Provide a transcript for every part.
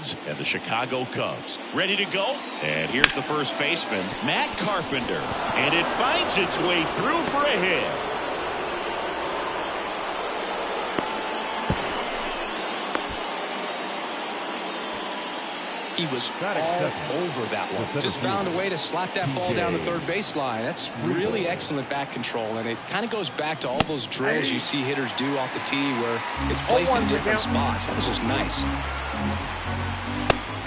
Reds and the Chicago Cubs. Ready to go? And here's the first baseman, Matt Carpenter. And it finds its way through for a hit. He was all over that one. Just found a way to slap that ball down the third baseline. That's really excellent bat control, and it kind of goes back to all those drills you see hitters do off the tee where it's placed in different spots. That was just nice.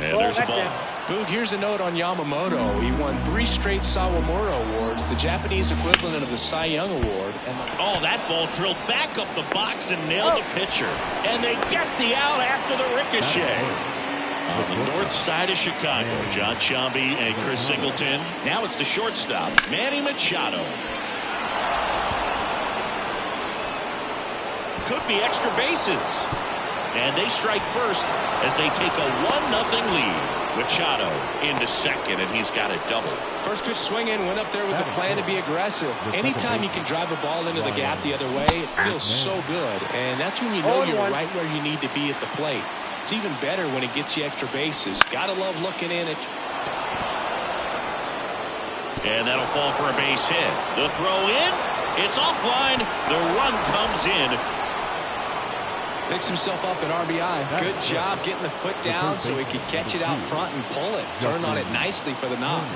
And there's a ball. Boog, here's a note on Yamamoto. He won 3 straight Sawamura Awards, the Japanese equivalent of the Cy Young Award. Oh, that ball drilled back up the box and nailed the pitcher. And they get the out after the ricochet. On the north side of Chicago, John Sciambi and Chris Singleton. Now it's the shortstop, Manny Machado. Could be extra bases. And they strike first as they take a 1-0 lead. Machado into second, and he's got a double. First pitch swing in, went up there with a plan to be aggressive. Anytime you can drive a ball into the gap the other way, it feels so good. And that's when you know you're right where you need to be at the plate. It's even better when it gets you extra bases. Gotta love looking in it. And that'll fall for a base hit. The throw in. It's offline. The run comes in. Picks himself up an RBI. Good job getting the foot down so he could catch it out front and pull it. Turned on it nicely for the knock.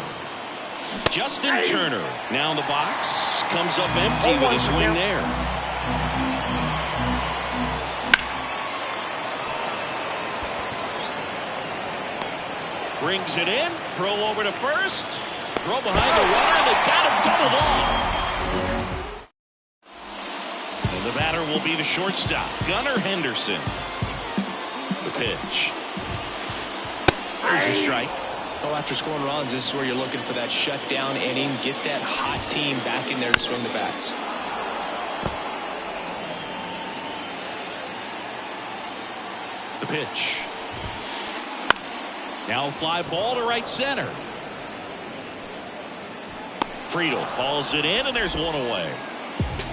Justin Turner now in the box. Comes up empty with a swing there. Brings it in. Throw over to first. Throw behind the runner. They got him doubled off. And the batter will be the shortstop, Gunnar Henderson. The pitch. There's a strike. Well, after scoring runs, this is where you're looking for that shutdown inning. Get that hot team back in there to swing the bats. The pitch. Now fly ball to right center. Friedel calls it in, and there's one away.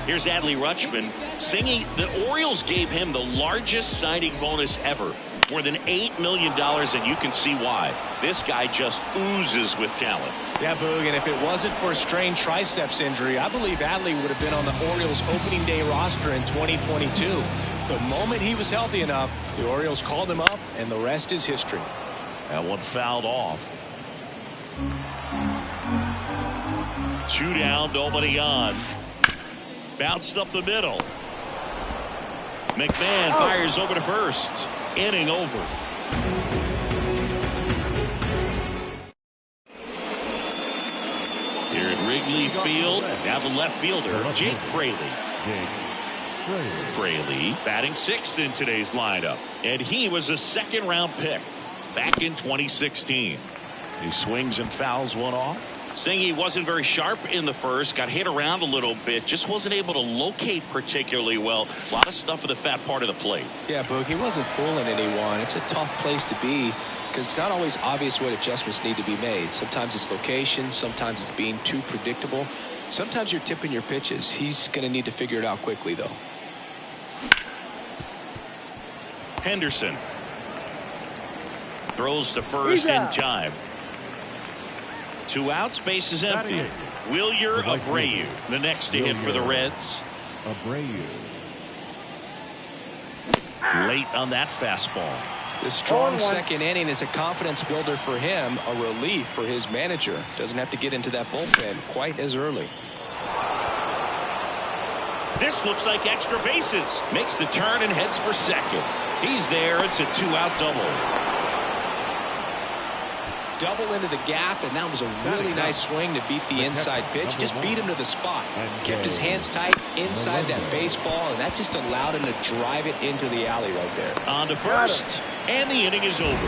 Here's Adley Rutschman singing. The Orioles gave him the largest signing bonus ever, more than $8 million, and you can see why. This guy just oozes with talent. Yeah, Boog, and if it wasn't for a strained triceps injury, I believe Adley would have been on the Orioles opening day roster in 2022. The moment he was healthy enough, the Orioles called him up, and the rest is history. That one fouled off. 2 down, nobody on. Bounced up the middle. McMahon fires over to first. Inning over. Here at Wrigley Field, now the left fielder, Jake Fraley. Fraley batting 6th in today's lineup. And he was a 2nd-round pick back in 2016. He swings and fouls one off. Saying he wasn't very sharp in the first, got hit around a little bit, just wasn't able to locate particularly well. A lot of stuff at the fat part of the plate. Yeah, Boog, he wasn't fooling anyone. It's a tough place to be because it's not always obvious what adjustments need to be made. Sometimes it's location, sometimes it's being too predictable. Sometimes you're tipping your pitches. He's going to need to figure it out quickly, though. Henderson throws to first in time. 2 outs, base is empty. Wilyer Abreu, the next to hit for the Reds. Abreu. Late on that fastball. The strong second inning is a confidence builder for him, a relief for his manager. Doesn't have to get into that bullpen quite as early. This looks like extra bases. Makes the turn and heads for second. He's there. It's a 2-out double. Double into the gap, and that was a really nice swing to beat the inside pitch. Just beat him to the spot. Kept his hands tight inside that baseball, and that just allowed him to drive it into the alley right there. On to first, and the inning is over.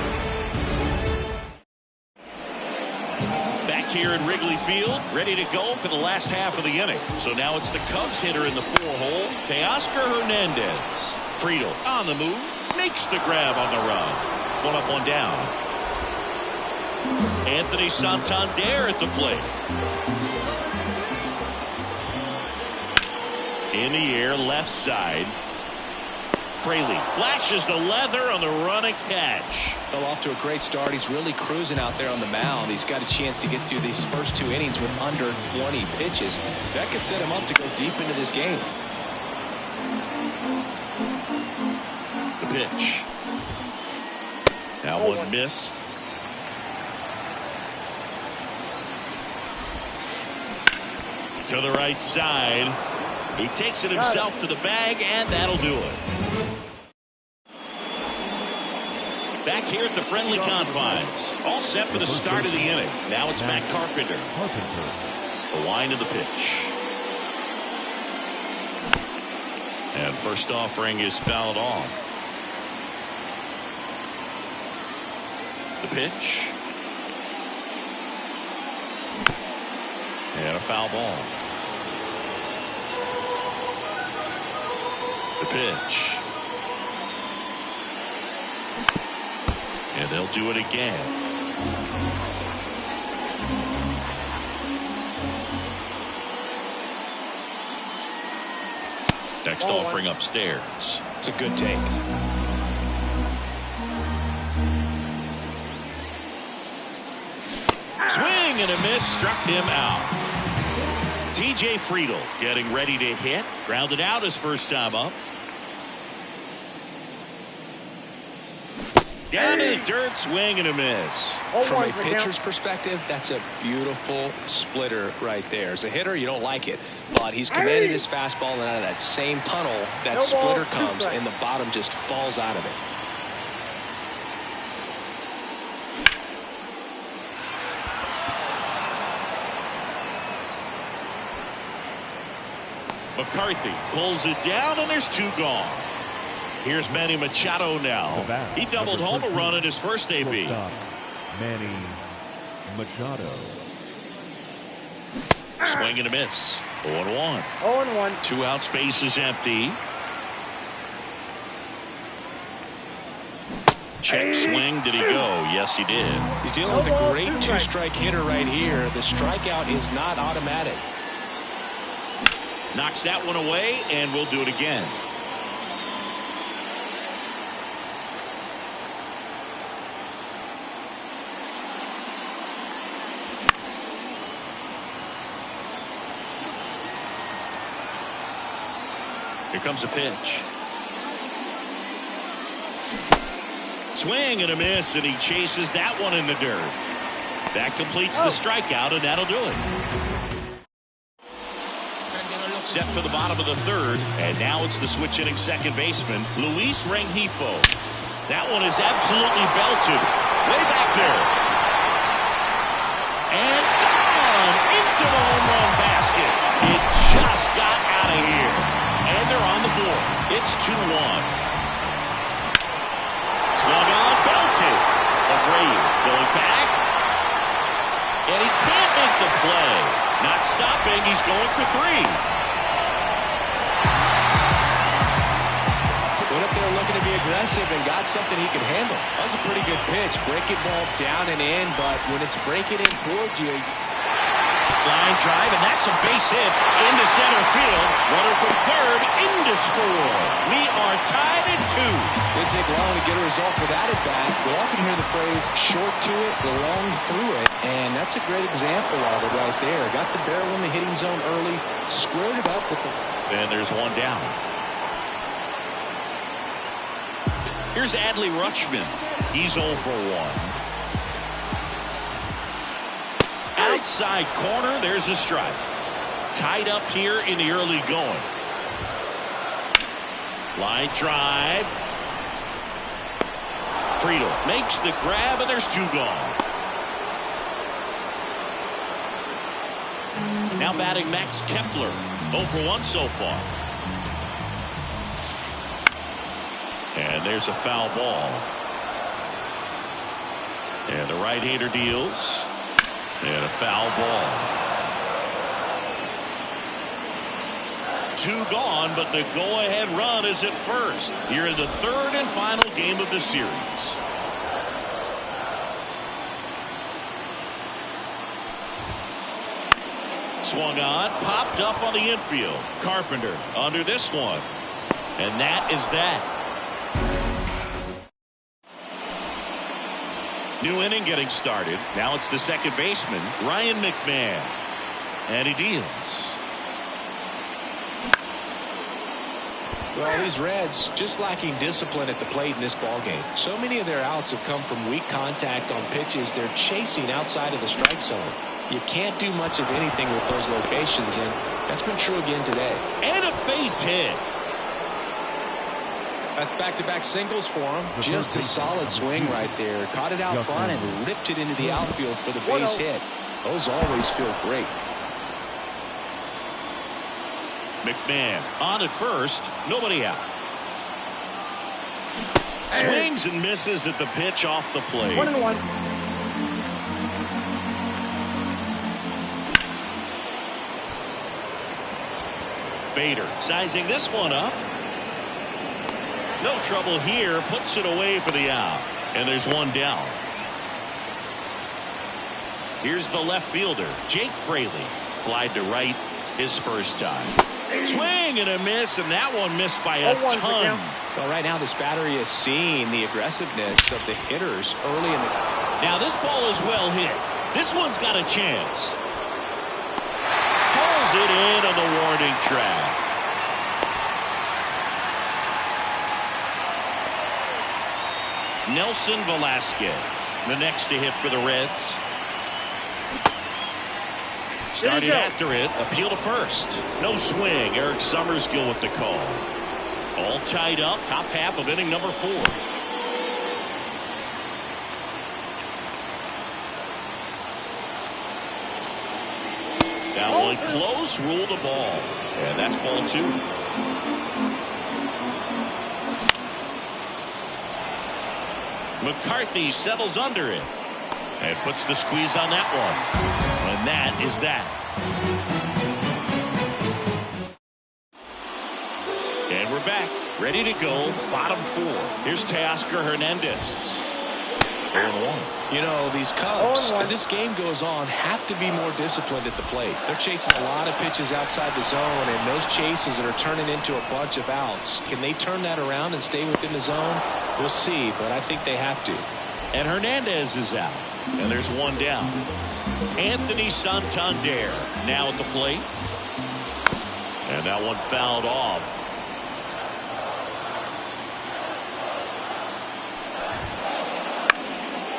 Back here at Wrigley Field, ready to go for the last half of the inning. So now it's the Cubs hitter in the 4-hole, Teoscar Hernandez. Friedel on the move, makes the grab on the run. 1 up, 1 down. Anthony Santander at the plate. In the air, left side. Fraley flashes the leather on the run and catch. Well, off to a great start. He's really cruising out there on the mound. He's got a chance to get through these first 2 innings with under 20 pitches. That could set him up to go deep into this game. The pitch. That one missed. To the right side. He takes it himself to the bag, and that'll do it. Back here at the friendly confines. All set for the start of the inning. Now it's Matt Carpenter. The wind of the pitch. And first offering is fouled off. The pitch. And a foul ball. The pitch. And they'll do it again. Next offering upstairs. It's a good take. Swing and a miss, struck him out. TJ Friedl getting ready to hit. Grounded out his first time up. Down to the dirt, swing and a miss. From a pitcher's perspective, that's a beautiful splitter right there. As a hitter, you don't like it, but he's commanded his fastball, and out of that same tunnel, that splitter comes, and the bottom just falls out of it. McCarthy pulls it down, and there's 2 gone. Here's Manny Machado now. He doubled home a run in his first AB. Manny Machado. Swing and a miss. 0-1. 0-1. 2 out, space is empty. Check swing. Did he go? Yes, he did. He's dealing with a great 2-strike hitter right here. The strikeout is not automatic. Knocks that one away, and we'll do it again. Here comes a pitch. Swing and a miss, and he chases that one in the dirt. That completes the strikeout, and that'll do it. Set for the bottom of the 3rd, and now it's the switch hitting second baseman, Luis Rengifo. That one is absolutely belted. Way back there. And gone into the home run basket. It just got out of here. And they're on the board. It's 2-1. Swung on, belted. Abreu going back. And he can't make the play. Not stopping, he's going for 3. Went up there looking to be aggressive and got something he can handle. That was a pretty good pitch. Breaking ball down and in, but when it's breaking in towards you. Line drive, and that's a base hit into center field. Runner from third in to score. We are tied at 2. Didn't take long to get a result for that at bat. We often hear the phrase short to it, long through it, and that's a great example of it right there. Got the barrel in the hitting zone early, squared it up with the. And there's one down. Here's Adley Rutschman. He's 0 for 1. Outside corner, there's a strike. Tied up here in the early going. Line drive. Friedl makes the grab, and there's 2 gone. Now batting Max Kepler. 0 for 1 so far. And there's a foul ball. And the right-hander deals. And a foul ball. 2 gone, but the go-ahead run is at first. Here in the 3rd and final game of the series. Swung on, popped up on the infield. Carpenter under this one. And that is that. New inning getting started. Now it's the second baseman, Ryan McMahon. And he deals. Well, these Reds just lacking discipline at the plate in this ballgame. So many of their outs have come from weak contact on pitches they're chasing outside of the strike zone. You can't do much of anything with those locations, and that's been true again today. And a base hit. That's back-to-back singles for him. Just a solid swing right there. Caught it out front and ripped it into the outfield for the base hit. Those always feel great. McMahon on at first. Nobody out. Swings and misses at the pitch off the plate. 1-1. Bader sizing this one up. No trouble here. Puts it away for the out. And there's one down. Here's the left fielder, Jake Fraley. Flied to right his first time. Swing and a miss, and that one missed by a ton. Well, right now this battery is seeing the aggressiveness of the hitters early in the... Now this ball is well hit. This one's got a chance. Pulls it in on the warning track. Nelson Velasquez, the next to hit for the Reds. Started after it, appeal to first. No swing. Eric Summerskill with the call. All tied up, top half of inning number 4. That one close, ruled a ball. And that's ball 2. McCarthy settles under it and puts the squeeze on that one. And that is that. And we're back, ready to go, bottom 4. Here's Teoscar Hernandez. 0-1. You know, these Cubs, as this game goes on, have to be more disciplined at the plate. They're chasing a lot of pitches outside the zone, and those chases that are turning into a bunch of outs. Can they turn that around and stay within the zone? We'll see, but I think they have to. And Hernandez is out. And there's one down. Anthony Santander now at the plate. And that one fouled off.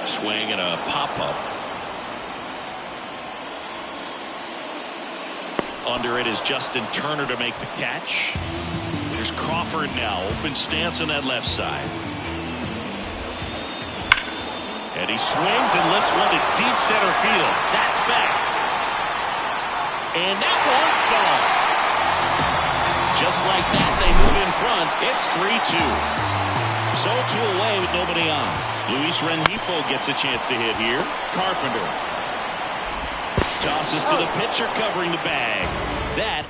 Swing and a pop-up. Under it is Justin Turner to make the catch. There's Crawford now. Open stance on that left side. And he swings and lifts one to deep center field. That's back. And that one's gone. Just like that, they move in front. It's 3-2. So 2 away with nobody on. Luis Rengifo gets a chance to hit here. Carpenter tosses to the pitcher covering the bag. That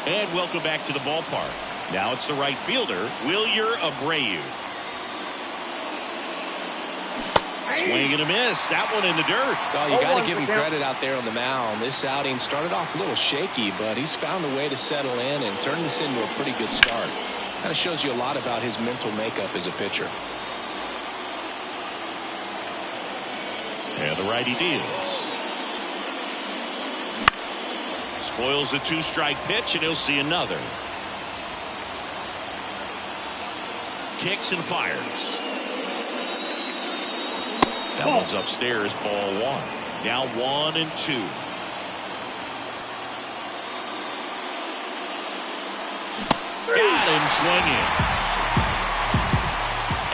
and welcome back to the ballpark. Now it's the right fielder, Wilyer Abreu. Swing and a miss. That one in the dirt. Well, you got to give him credit out there on the mound. This outing started off a little shaky, but he's found a way to settle in and turn this into a pretty good start. Kind of shows you a lot about his mental makeup as a pitcher. And the righty deals. Spoils the 2-strike pitch, and he'll see another. Kicks and fires. That one's upstairs, ball 1. Now 1-2. Got him swinging.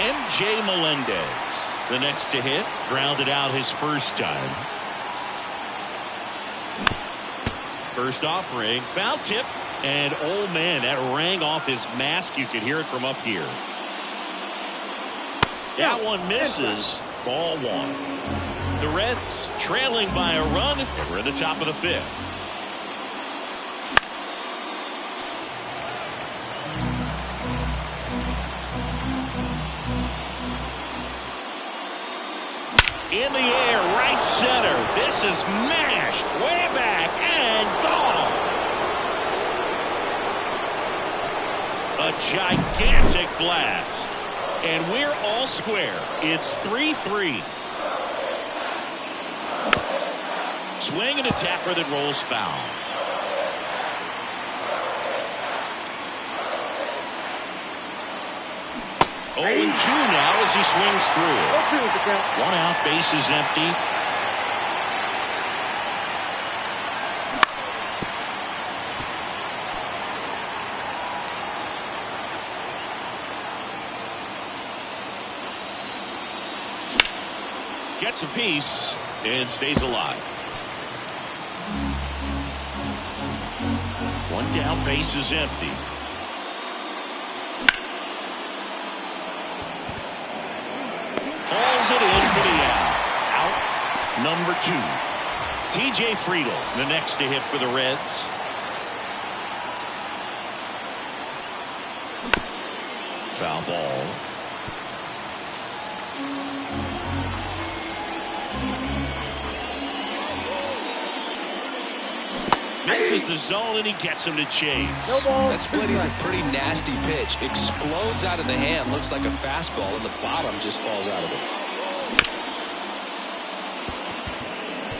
MJ Melendez, the next to hit, grounded out his first time. First offering, foul tipped, and oh man, that rang off his mask. You could hear it from up here. That one misses. Ball 1. The Reds trailing by a run, and we're at the top of the 5th. In the air, right center. This is mashed way back and gone. A gigantic blast. And we're all square. It's 3-3. Swing and a tapper that rolls foul. 0-2 now as he swings through. 1 out, base is empty. Gets a piece and stays alive. 1 down, base is empty. Hauls it in for the out. Out number 2. TJ Friedel, the next to hit for the Reds. Foul ball. Misses the zone and he gets him to chase. That split is a pretty nasty pitch. Explodes out of the hand. Looks like a fastball, and the bottom just falls out of it.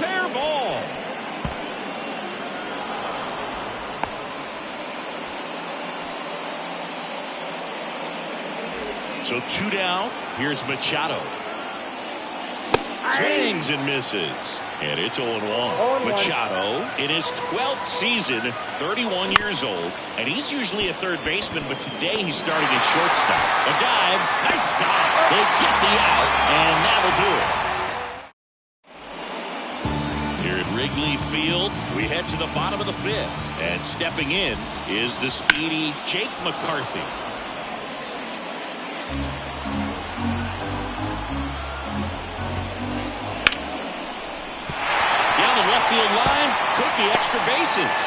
Fair ball. So 2 down. Here's Machado. Swings and misses. And it's 0-1. Machado in his 12th season, 31 years old. And he's usually a third baseman, but today he's starting at shortstop. A dive. Nice stop. They get the out, and that'll do it. Here at Wrigley Field, we head to the bottom of the 5th. And stepping in is the speedy Jake McCarthy. Left field line, could be extra bases.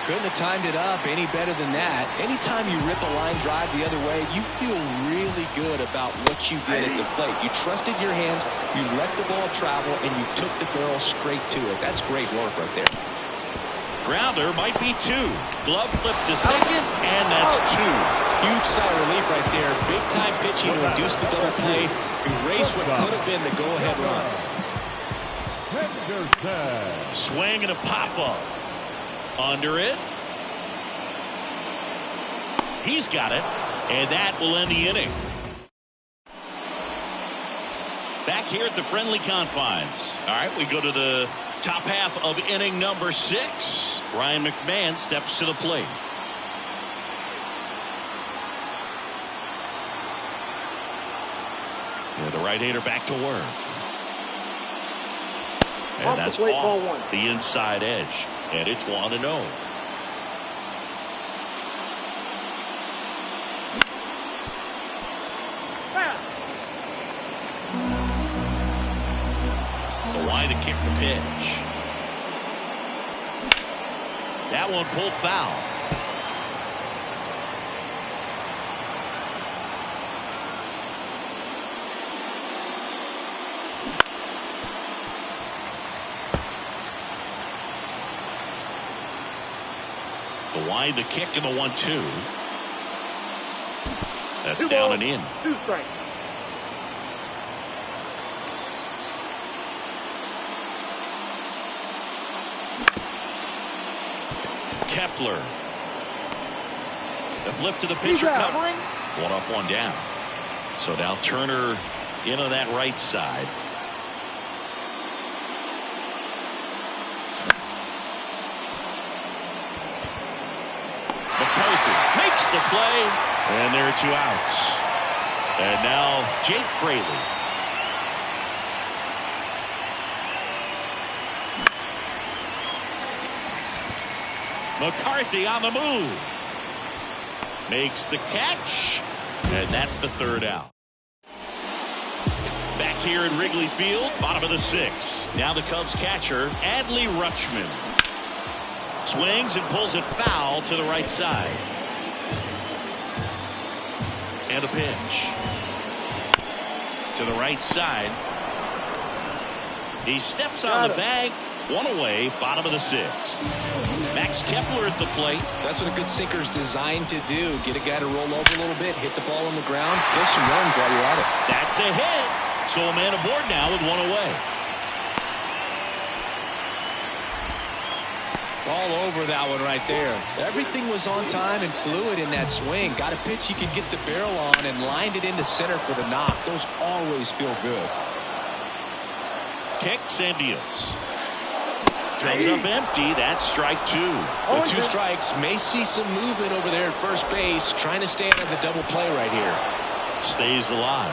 Couldn't have timed it up any better than that. Anytime you rip a line drive the other way, you feel really good about what you did at the plate. You trusted your hands, you let the ball travel, and you took the barrel straight to it. That's great work right there. Grounder might be 2. Glove flip to second, and that's 2. Huge sigh of relief right there. Big time pitching to induce the double play. Erase what could have been the go-ahead run. Swing and a pop-up. Under it. He's got it, and that will end the inning. Back here at the friendly confines. All right, we go to the top half of inning number 6. Ryan McMahon steps to the plate. Yeah, the right-hander back to work. And that's off the inside edge. And it's 1-0. The wide to kick the pitch. That one pulled foul. The wide, the kick, and the 1-2. That's down and in. 2 strikes. Kepler. The flip to the pitcher covering. 1 up, 1 down. So now Turner into that right side. McCarthy makes the play, and there are 2 outs. And now Jake Fraley. McCarthy on the move. Makes the catch, and that's the 3rd out. Back here at Wrigley Field, bottom of the 6th. Now the Cubs catcher, Adley Rutschman. Swings and pulls it foul to the right side. And a pitch. To the right side. He steps on the bag, One away, bottom of the 6th. Max Kepler at the plate. That's what a good sinker's designed to do. Get a guy to roll over a little bit, hit the ball on the ground, kill some runs while you're at it. That's a hit. So a man aboard now with one away. All over that one right there. Everything was on time and fluid in that swing. Got a pitch you could get the barrel on and lined it into center for the knock. Those always feel good. Kicks and deals. Comes up empty. That's strike 2. With 2 strikes, may see some movement over there at first base. Trying to stay out of the double play right here. Stays alive.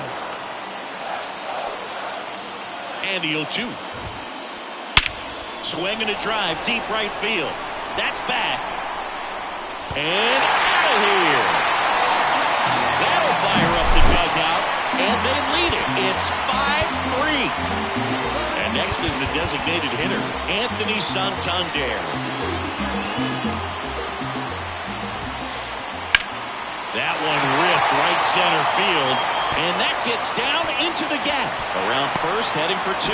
And the 0-2. Swing and a drive, deep right field. That's back. And out of here. That'll fire up the dugout. And they lead it. It's 5-3. And next is the designated hitter, Anthony Santander. That one ripped right center field. And that gets down into the gap. Around first, heading for 2.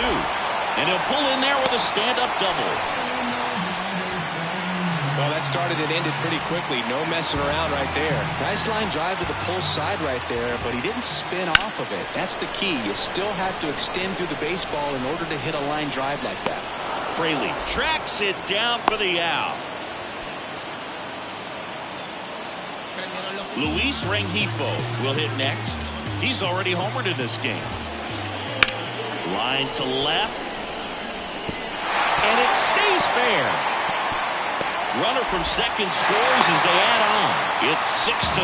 And he'll pull in there with a stand-up double. Well, that started and ended pretty quickly. No messing around right there. Nice line drive to the pull side right there, but he didn't spin off of it. That's the key. You still have to extend through the baseball in order to hit a line drive like that. Fraley tracks it down for the out. Luis Rengifo will hit next. He's already homered in this game. Line to left. And it stays fair. Runner from second scores as they add on. It's 6-3.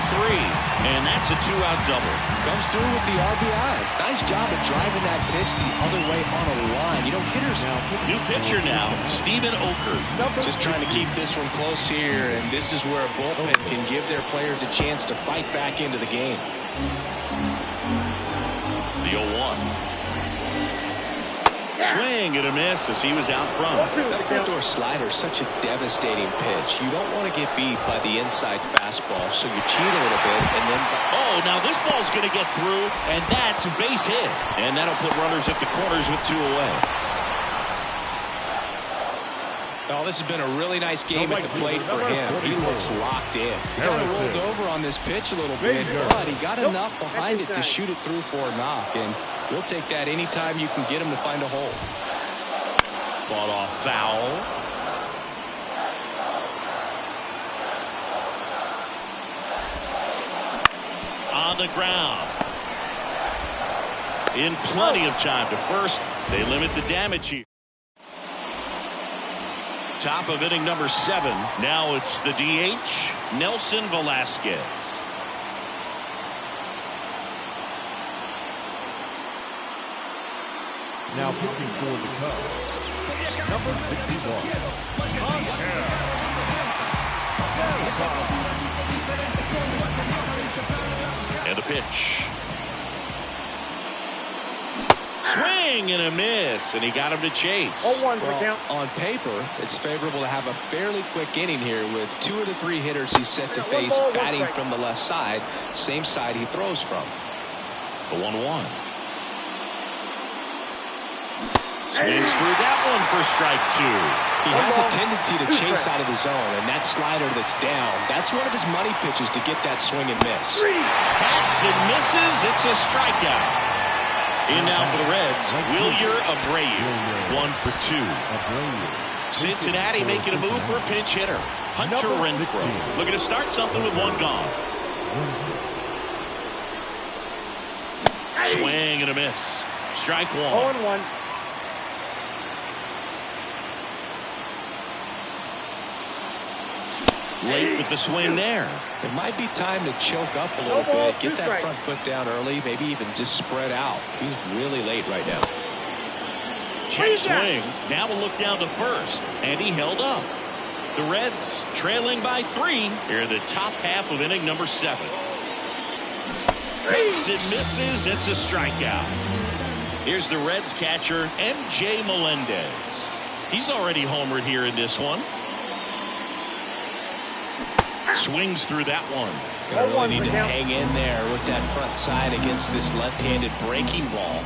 And that's a 2-out double. Comes through with the RBI. Nice job of driving that pitch the other way on a line. You know, hitters now. New pitcher now, Steven Okert. Just trying to keep this one close here, and this is where a bullpen can give their players a chance to fight back into the game. The 0-1. Swing and a miss as he was out front. That front door slider is such a devastating pitch. You don't want to get beat by the inside fastball, so you cheat a little bit and then. Oh, now this ball's going to get through, and that's a base hit. And that'll put runners at the corners with 2 away. Oh, this has been a really nice game at the plate for him. He looks locked in. He kind of rolled over on this pitch a little bit, but he got enough behind it to shoot it through for a knock. And we'll take that anytime you can get him to find a hole. Fought off foul. On the ground. In plenty of time to first. They limit the damage here. Top of inning number 7. Now it's the DH, Nelson Velasquez. Now pitching for the Cubs, number 61. And a pitch. Swing and a miss, and he got him to chase. Well, on paper, it's favorable to have a fairly quick inning here with 2 of the 3 hitters he's set to face batting from the left side, same side he throws from. The 1-1. Swings through that one for strike 2. He has a tendency to chase out of the zone, and that slider that's down, that's one of his money pitches to get that swing and miss. Hacks and misses. It's a strikeout. In now for the Reds, Wilyer Abreu, 1 for 2. Cincinnati making a move for a pinch hitter, Hunter Renfroe. Looking to start something with 1 gone. Swing and a miss. Strike 1. 0-1. Late with the swing there. It might be time to choke up a little bit, get that front foot down early, maybe even just spread out. He's really late right now. Check swing. Now we'll look down to first, and he held up. The Reds trailing by 3 here in the top half of inning number 7. Hits and misses. It's a strikeout. Here's the Reds catcher, MJ Melendez. He's already homered here in this one. Swings through that one. Gonna really need to hang in there with that front side against this left-handed breaking ball.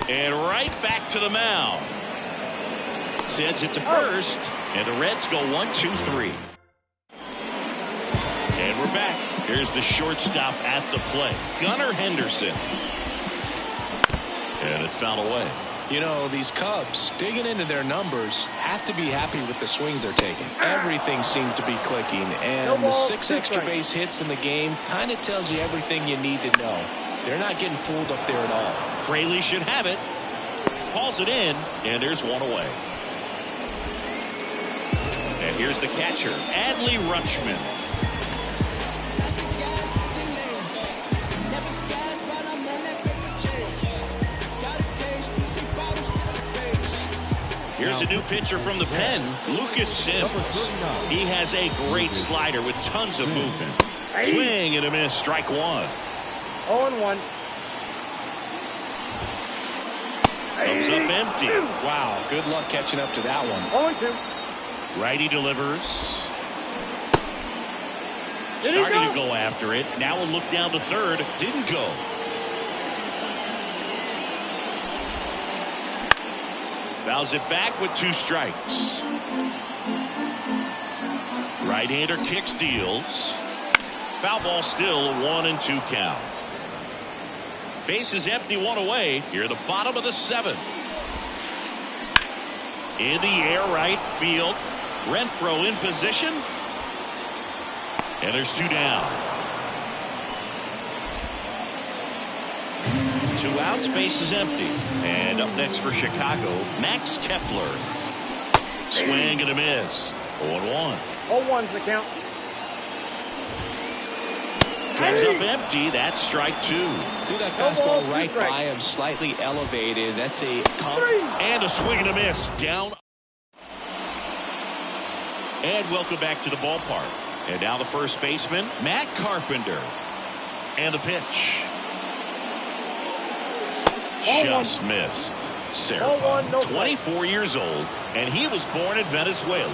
And right back to the mound. Sends it to first. And the Reds go 1-2-3. And we're back. Here's the shortstop at the plate, Gunnar Henderson. And it's fouled away. You know, these Cubs, digging into their numbers, have to be happy with the swings they're taking. Everything seems to be clicking, and the 6 extra base hits in the game kind of tells you everything you need to know. They're not getting fooled up there at all. Fraley should have it. Calls it in, and there's one away. And here's the catcher, Adley Rutschman. Here's a new pitcher from the pen, Lucas Sims. He has a great slider with tons of movement. Swing and a miss, strike one. 0-1. Comes up empty. Wow, good luck catching up to that one. 0-2. Righty delivers. Did he Starting to go after it. Now a look down to third. Didn't go. Fouls it back with 2 strikes. Right-hander kicks, deals. Foul ball still, a 1-2 count. Base is empty, 1 away. Here at the bottom of the 7th. In the air, right field. Renfroe in position. And there's 2 down. 2 outs, base is empty. And up next for Chicago, Max Kepler. Swing and a miss. 0-1. 0-1's the count. Comes up empty. That's strike 2. Threw that fastball right by him, slightly elevated. That's a and a swing and a miss. Down. And welcome back to the ballpark. And now the first baseman, Matt Carpenter. And the pitch. Just missed. Serpa, 24 years old, and he was born in Venezuela.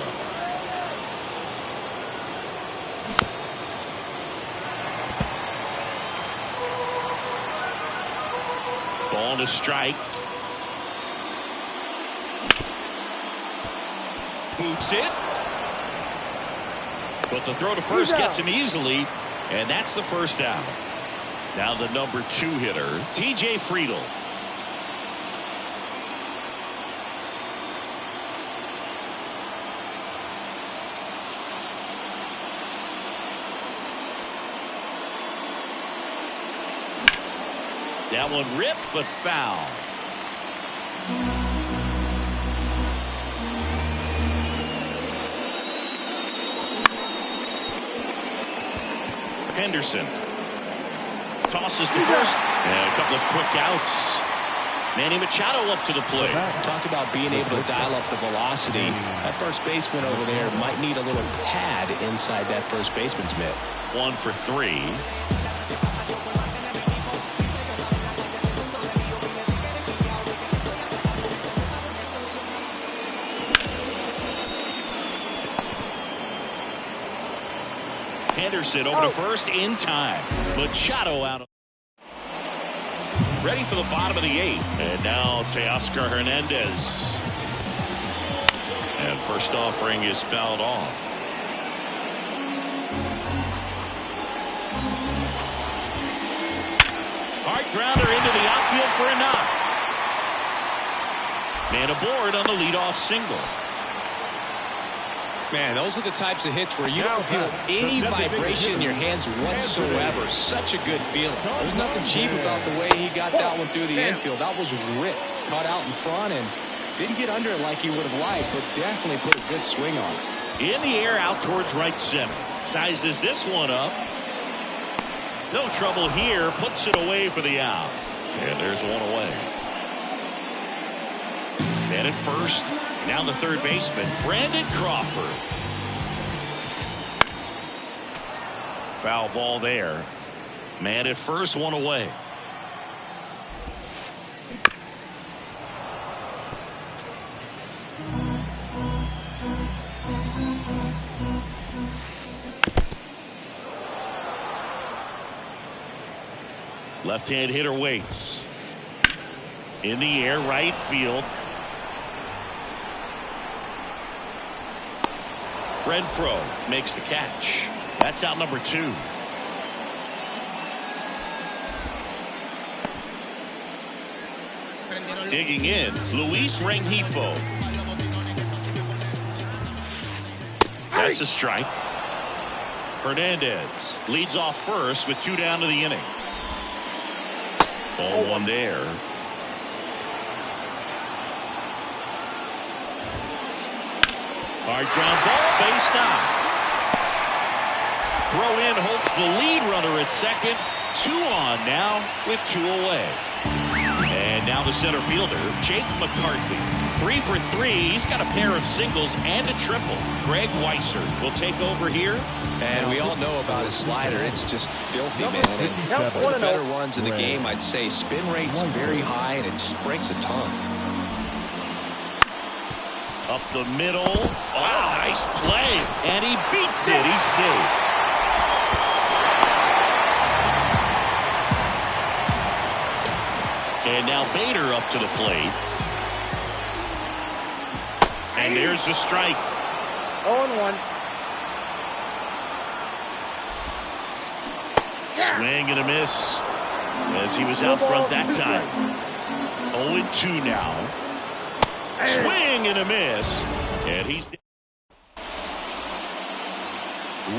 Ball to strike. Boots it. But the throw to first gets him easily, and that's the first out. Now the number 2 hitter, TJ Friedl. That one ripped, but foul. Henderson tosses to first, and a couple of quick outs. Manny Machado up to the plate. Talk about being able to dial up the velocity. That first baseman over there might need a little pad inside that first baseman's mitt. 1 for 3. Henderson over to first in time. Machado out. Ready for the bottom of the 8th. And now Teoscar Hernandez. And first offering is fouled off. Hard grounder into the outfield for a knock. Man aboard on the leadoff single. Man, those are the types of hits where you don't feel any vibration in your hands whatsoever. Such a good feeling. There's nothing cheap about the way he got that one through the infield. That was ripped. Caught out in front and didn't get under it like he would have liked, but definitely put a good swing on it. In the air out towards right center. Sizes this one up. No trouble here. Puts it away for the out. And there's one away. And at first, now the third baseman, Brandon Crawford. Foul ball there. Man at first, one away. Left-hand hitter waits. In the air, right field. Renfroe makes the catch. That's out number 2. Digging in, Luis Rengifo. That's a strike. Hernandez leads off first with 2 down to the inning. Ball 1 there. Hard ground ball, base knock. Throw in holds the lead runner at second. 2 on now with 2 away. And now the center fielder, Jake McCarthy. 3 for 3. He's got a pair of singles and a triple. Greg Weisser will take over here. And we all know about his slider. It's just filthy, man. And one of the better ones in the game, I'd say. Spin rate's very high, and it just breaks a ton. Up the middle. Wow, nice play. And he beats it. He's safe. And now Bader up to the plate. And there's the strike. 0-1. Swing and a miss as he was out front that time. 0-2 now. Swing and a miss. And he's...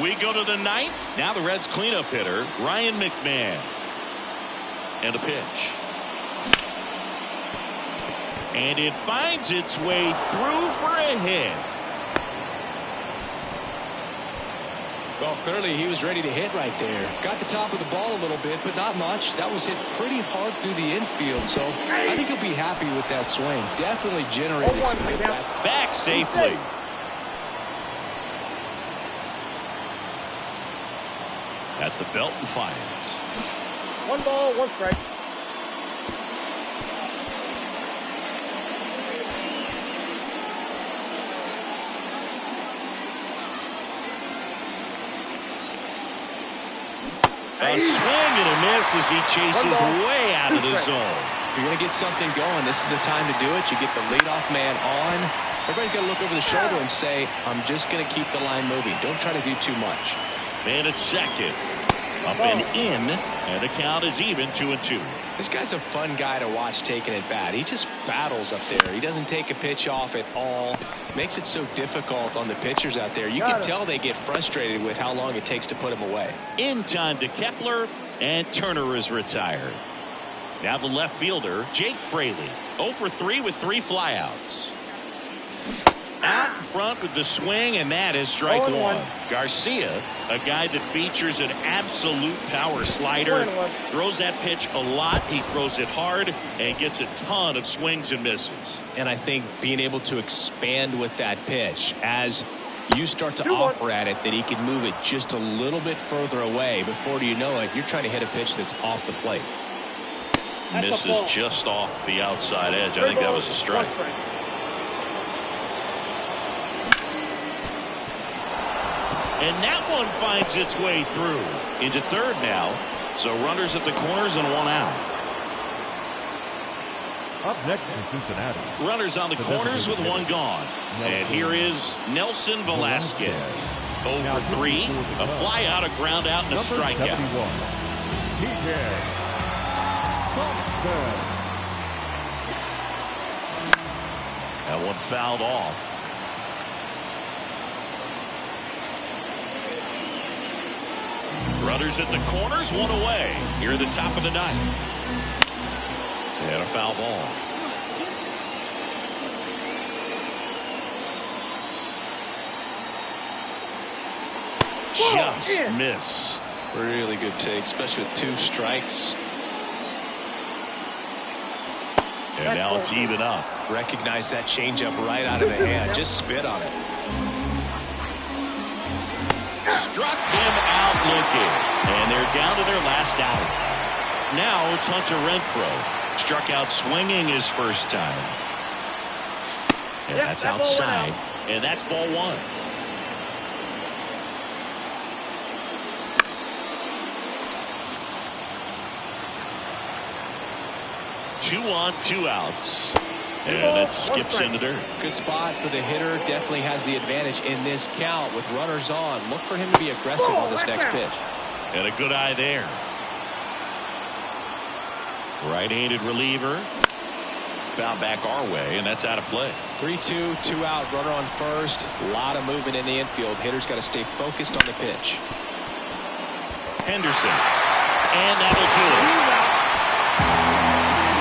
We go to the 9th. Now the Reds cleanup hitter, Ryan McMahon. And a pitch. And it finds its way through for a hit. Well, clearly he was ready to hit right there. Got the top of the ball a little bit, but not much. That was hit pretty hard through the infield, so I think he'll be happy with that swing. Definitely generated some good bats. Back safely. At the belt and fires. 1 ball, 1 strike. A swing and a miss as he chases way out of the zone. If you're going to get something going, this is the time to do it. You get the leadoff man on. Everybody's got to look over the shoulder and say, I'm just going to keep the line moving. Don't try to do too much. Man at second. Up and in. And the count is even, 2-2. This guy's a fun guy to watch taking it bat. He just battles up there. He doesn't take a pitch off at all. Makes it so difficult on the pitchers out there. You can tell they get frustrated with how long it takes to put him away. In time to Kepler, and Turner is retired. Now the left fielder, Jake Fraley. 0 for 3 with 3 flyouts. Out in front with the swing, and that is strike 1. Garcia, a guy that features an absolute power slider, throws that pitch a lot. He throws it hard and gets a ton of swings and misses. And I think being able to expand with that pitch as you start to offer at it, that he can move it just a little bit further away. Before you know it, you're trying to hit a pitch that's off the plate. Misses just off the outside edge. I think that was a strike. And that one finds its way through into third now. So runners at the corners and 1 out. Up next in Cincinnati. Runners on the corners with 1 gone. And here is Nelson Velasquez. 0 for 3. A fly out, a ground out, and a strikeout. TJ Thompson. That one fouled off. Runners at the corners, 1 away. Here at the top of the 9th. And a foul ball. Just missed. Really good take, especially with 2 strikes. And now it's even up. Recognize that changeup right out of the hand. Just spit on it. Struck him out looking. And they're down to their last out. Now it's Hunter Renfroe. Struck out swinging his first time. And that's outside. And that's ball 1. 2 on, 2 outs. And that skips in the dirt. Good spot for the hitter. Definitely has the advantage in this count with runners on. Look for him to be aggressive on this next pitch. And a good eye there. Right-handed reliever. Foul back our way, and that's out of play. 3-2, 2 out, runner on first. A lot of movement in the infield. Hitter's got to stay focused on the pitch. Henderson. And that'll do it.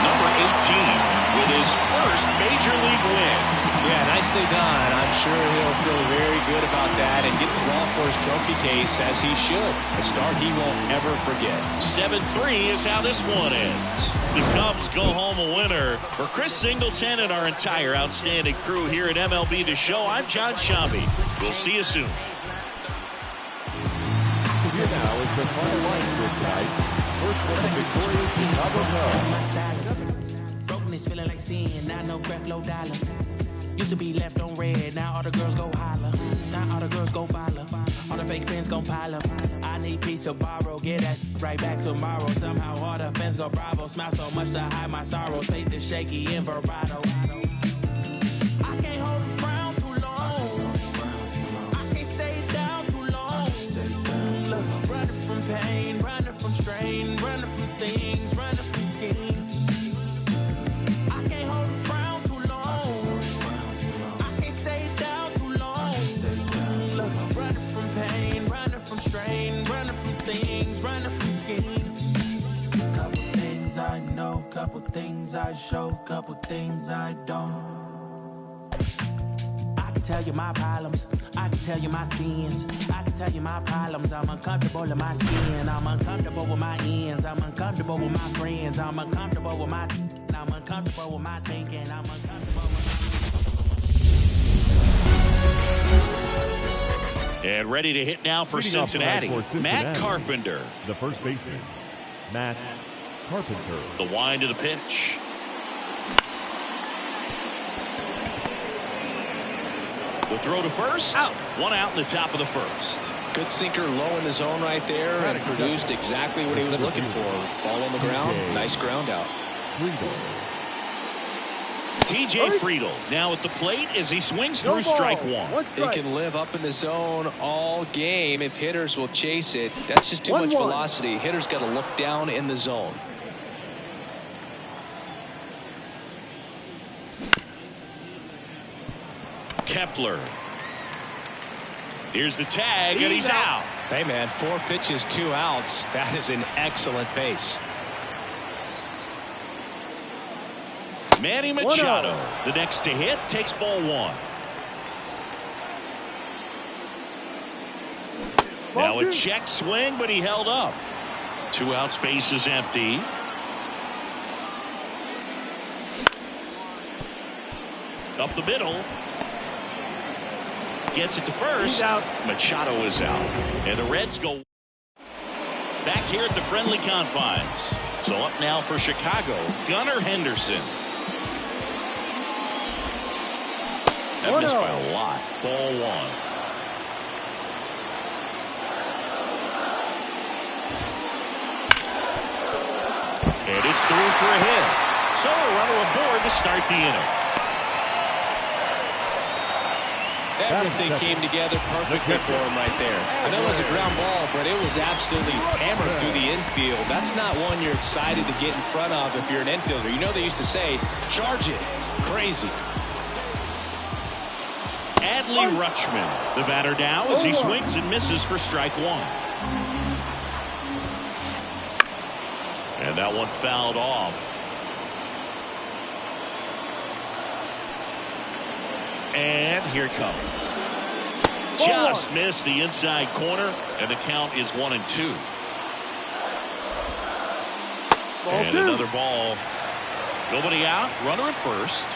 Number 18 with his first major league win. Yeah, nicely done. I'm sure he'll feel very good about that and get the ball for his trophy case, as he should. A start he won't ever forget. 7-3 is how this one ends. The Cubs go home a winner. For Chris Singleton and our entire outstanding crew here at MLB The Show, I'm John Shambi. We'll see you soon. Here now is the final line for tonight's first of the victorious Chicago Cubs. Brokenness feeling like sin, now no breath, low dollar. Used to be left on red, now all the girls go holler. Now all the girls go follow. All the fake fans gon' pile up. I need peace to borrow, get that right back tomorrow. Somehow all the fans go bravo. Smile so much to hide my sorrows. Faith is shaky in vibrato. I can't hold a frown too long. I can't stay down too long. Look, running from pain, running from strain, running from things, running from schemes. Couple things I show, couple things I don't. I can tell you my problems, I can tell you my sins, I can tell you my problems. I'm uncomfortable in my skin, I'm uncomfortable with my ends, I'm uncomfortable with my friends, I'm uncomfortable with my, I'm uncomfortable with my thinking, I'm uncomfortable with my... And ready to hit now for Cincinnati. Matt Carpenter. The first baseman, Matt Carpenter. The wind to the pitch. The throw to first. Out. 1 out in the top of the first. Good sinker low in the zone right there and produced exactly what he was looking for. Ball on the ground. Nice ground out. TJ Friedl now at the plate as he swings through strike one. He can live up in the zone all game if hitters will chase it. That's just too much velocity. Hitters got to look down in the zone. Kepler. Here's the tag, and he's out. Hey, man, 4 pitches, 2 outs. That is an excellent pace. Manny Machado, the next to hit, takes ball 1. Now a check swing, but he held up. 2 out, space is empty. Up the middle. Gets it to first. Machado is out. And the Reds go back here at the friendly confines. So up now for Chicago, Gunnar Henderson. That missed by a lot. Ball 1. And it's through for a hit. So a runner aboard to start the inning. Everything came together perfectly for him right there. I know it was a ground ball, but it was absolutely hammered through the infield. That's not one you're excited to get in front of if you're an infielder. You know they used to say, charge it. Crazy. Adley Rutschman, the batter now as he swings and misses for strike 1. And that one fouled off. And here it comes. Just missed the inside corner, and the count is 1-2. And another ball. Nobody out. Runner at first.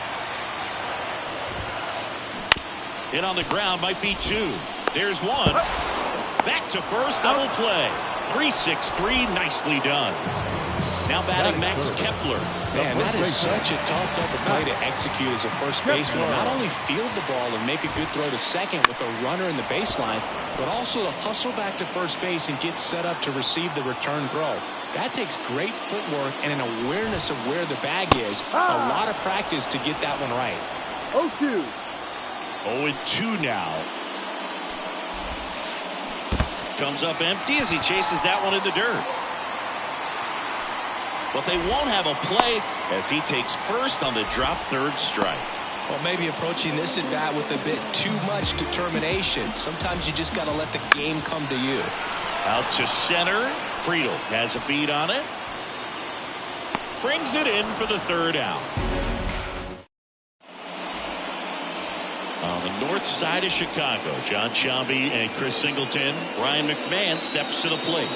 Hit on the ground, might be 2. There's 1. Back to first, double play. 3-6-3, nicely done. Now batting Max Kepler. Man, that is such a tough double play to execute as a first baseman. Not only field the ball and make a good throw to second with a runner in the baseline, but also to hustle back to first base and get set up to receive the return throw. That takes great footwork and an awareness of where the bag is. A lot of practice to get that one right. 0-2. 0-2 now. Comes up empty as he chases that one in the dirt. But they won't have a play as he takes first on the drop third strike. Well, maybe approaching this at bat with a bit too much determination. Sometimes you just got to let the game come to you. Out to center. Friedl has a beat on it. Brings it in for the third out. On the north side of Chicago, John Sciambi and Chris Singleton. Ryan McMahon steps to the plate.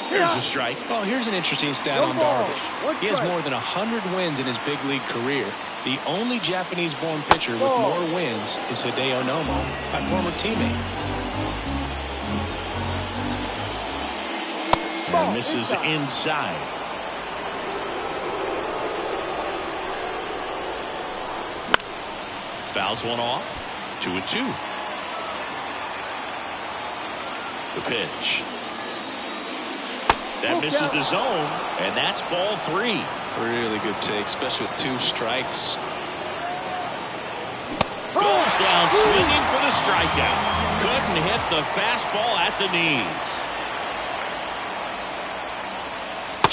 Here's a strike. Oh, here's an interesting stat on Darvish. He has more than 100 wins in his big league career. The only Japanese-born pitcher with more wins is Hideo Nomo, my former teammate. And this is inside. Fouls one off. 2-2. The pitch. That misses the zone, and that's ball 3. Really good take, especially with 2 strikes. Goes down swinging for the strikeout. Couldn't hit the fastball at the knees.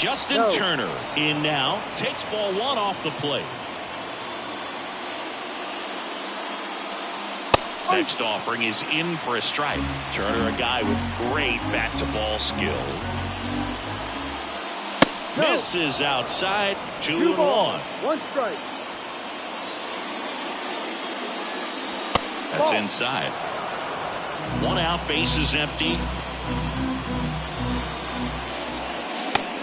Justin Turner in now. Takes ball 1 off the plate. Next offering is in for a strike. Turner, a guy with great bat-to-ball skill. Misses outside. 2-1. 1 strike. That's inside. 1 out, bases empty.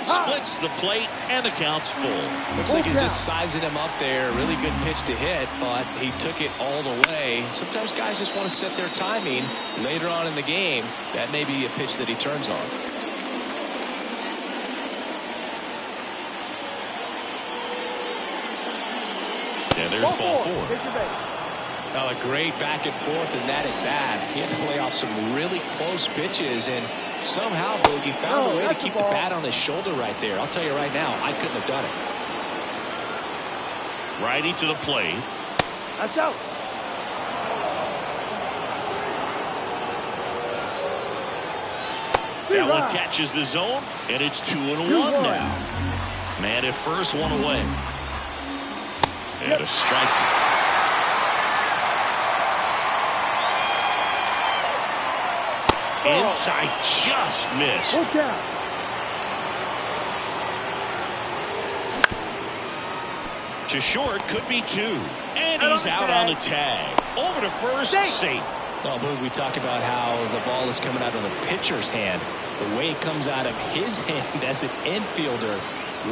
Splits the plate, and the count's full. Looks like he's just sizing him up there. Really good pitch to hit, but he took it all the way. Sometimes guys just want to set their timing later on in the game. That may be a pitch that he turns on. And there's ball 4. Now a great back and forth in that at bat. He had to lay off some really close pitches, and somehow Boogie found a way to keep the bat on his shoulder right there. I'll tell you right now, I couldn't have done it. Righty to the plate. That's out. That one catches the zone, and it's 2-1 now. Man at first, 1 away. And a strike. Inside, just missed. To short, could be 2. And he's out on the tag. Over to first, safe. Well, Boog, we talk about how the ball is coming out of the pitcher's hand. The way it comes out of his hand as an infielder.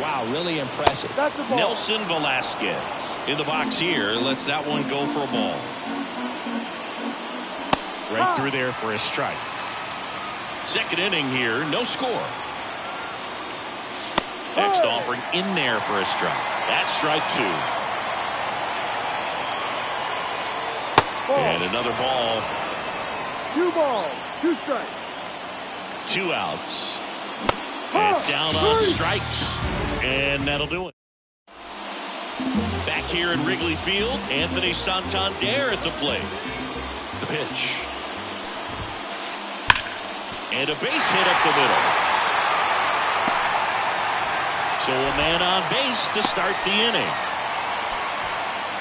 Wow, really impressive. Nelson Velasquez in the box here. Lets that one go for a ball. Right through there for a strike. Second inning here, no score. Next offering in there for a strike. That's strike 2. And another ball. 2 balls, 2 strikes. 2 outs. And down on strikes. And that'll do it. Back here in Wrigley Field, Anthony Santander at the plate. The pitch. And a base hit up the middle. So a man on base to start the inning.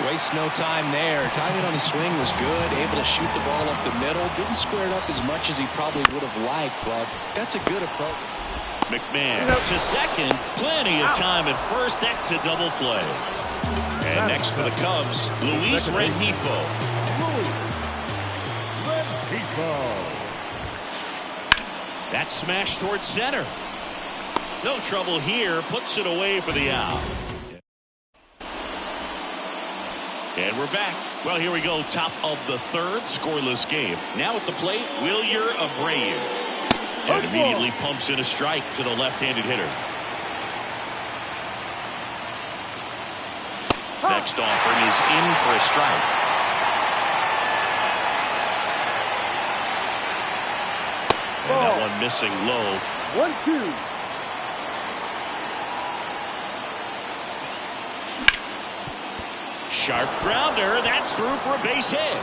Waste no time there. Timing on the swing was good. Able to shoot the ball up the middle. Didn't square it up as much as he probably would have liked, but that's a good approach. McMahon to second. Plenty of time at first. That's a double play. And next for the Cubs, Luis Rengifo. That smash towards center. No trouble here. Puts it away for the out. And we're back. Well, here we go. Top of the third. Scoreless game. Now at the plate, Wilyer Abreu. And immediately pumps in a strike to the left-handed hitter. Next offering is in for a strike. And that one missing low. 1-2. Sharp grounder. That's through for a base hit.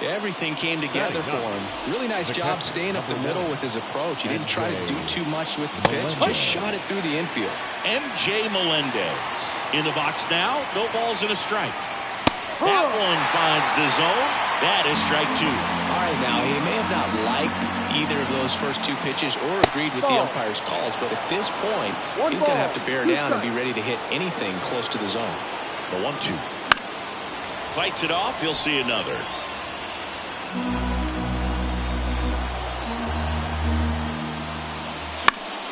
Everything came together for him. Really nice job staying up the middle with his approach. He didn't try to do too much with the pitch. Just shot it through the infield. MJ Melendez in the box now. No balls and a strike. That one finds the zone. That is strike 2. All right, now, he may have not liked either of those first 2 pitches or agreed with the umpire's calls, but at this point, he's going to have to bear down and be ready to hit anything close to the zone. The 1-2. Fights it off. He'll see another.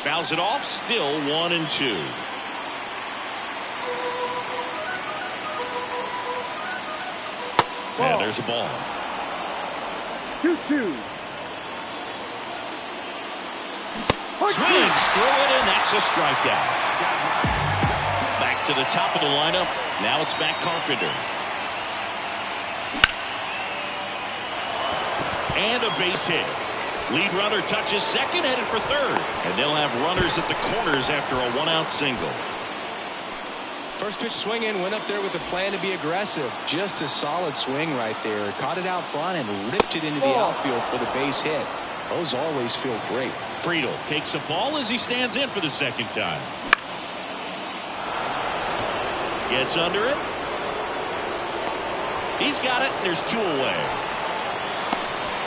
Fouls it off. Still 1-2. And there's a ball. 2-2. Swings through it, and that's a strikeout. Back to the top of the lineup. Now it's Matt Carpenter. And a base hit. Lead runner touches second, headed for third. And they'll have runners at the corners after a 1-out single. First pitch swinging, went up there with a plan to be aggressive. Just a solid swing right there. Caught it out front and ripped it into the outfield for the base hit. Those always feel great. Friedl takes a ball as he stands in for the second time. Gets under it. He's got it. There's 2 away.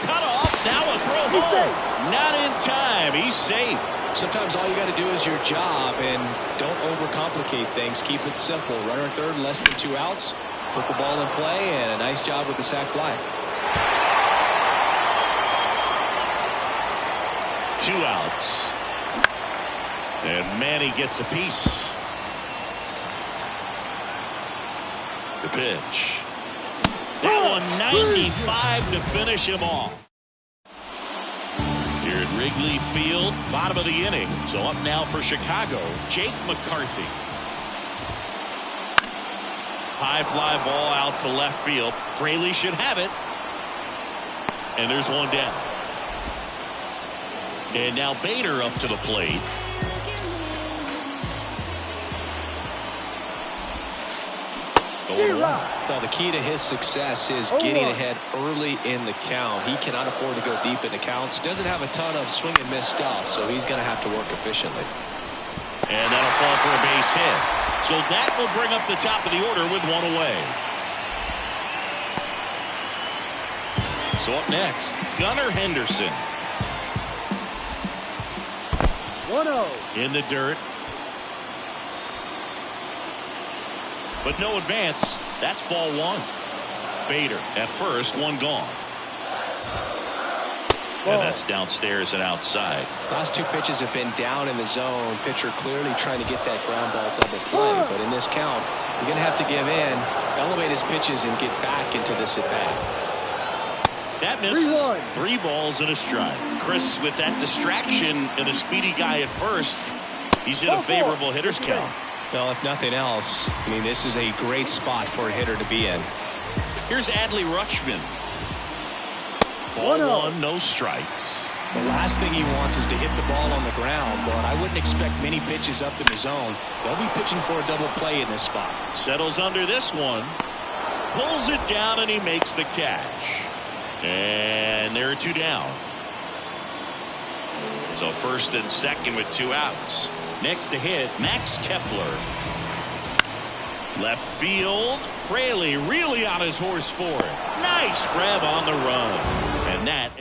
Cut off. Now a throw home. Not in time. He's safe. Sometimes all you got to do is your job and don't overcomplicate things. Keep it simple. Runner at third, less than 2 outs. Put the ball in play, and a nice job with the sac fly. 2 outs. And Manny gets a piece. The pitch. That one 95 to finish him off. Here at Wrigley Field, bottom of the inning. So up now for Chicago, Jake McCarthy. High fly ball out to left field. Fraley should have it. And there's one down. And now Bader up to the plate. Well, the key to his success is getting ahead early in the count. He cannot afford to go deep into counts. Doesn't have a ton of swing and miss stuff, so he's going to have to work efficiently. And that'll fall for a base hit. So that will bring up the top of the order with 1 away. So up next, Gunnar Henderson. 1-0. In the dirt. But no advance. That's ball 1. Bader at first, 1 gone. And that's downstairs and outside. Last 2 pitches have been down in the zone. Pitcher clearly trying to get that ground ball double play. But in this count, you're going to have to give in, elevate his pitches, and get back into this at bat. That misses. 3 balls and a strike. Chris, with that distraction and a speedy guy at first, he's in a favorable hitter's count. Well, if nothing else, I mean, this is a great spot for a hitter to be in. Here's Adley Rutschman. Ball 1, no strikes. The last thing he wants is to hit the ball on the ground, but I wouldn't expect many pitches up in the zone. They'll be pitching for a double play in this spot. Settles under this one. Pulls it down, and he makes the catch. And there are 2 down. So first and second with 2 outs. Next to hit, Max Kepler. Left field. Fraley really on his horse for it. Nice grab on the run. And that.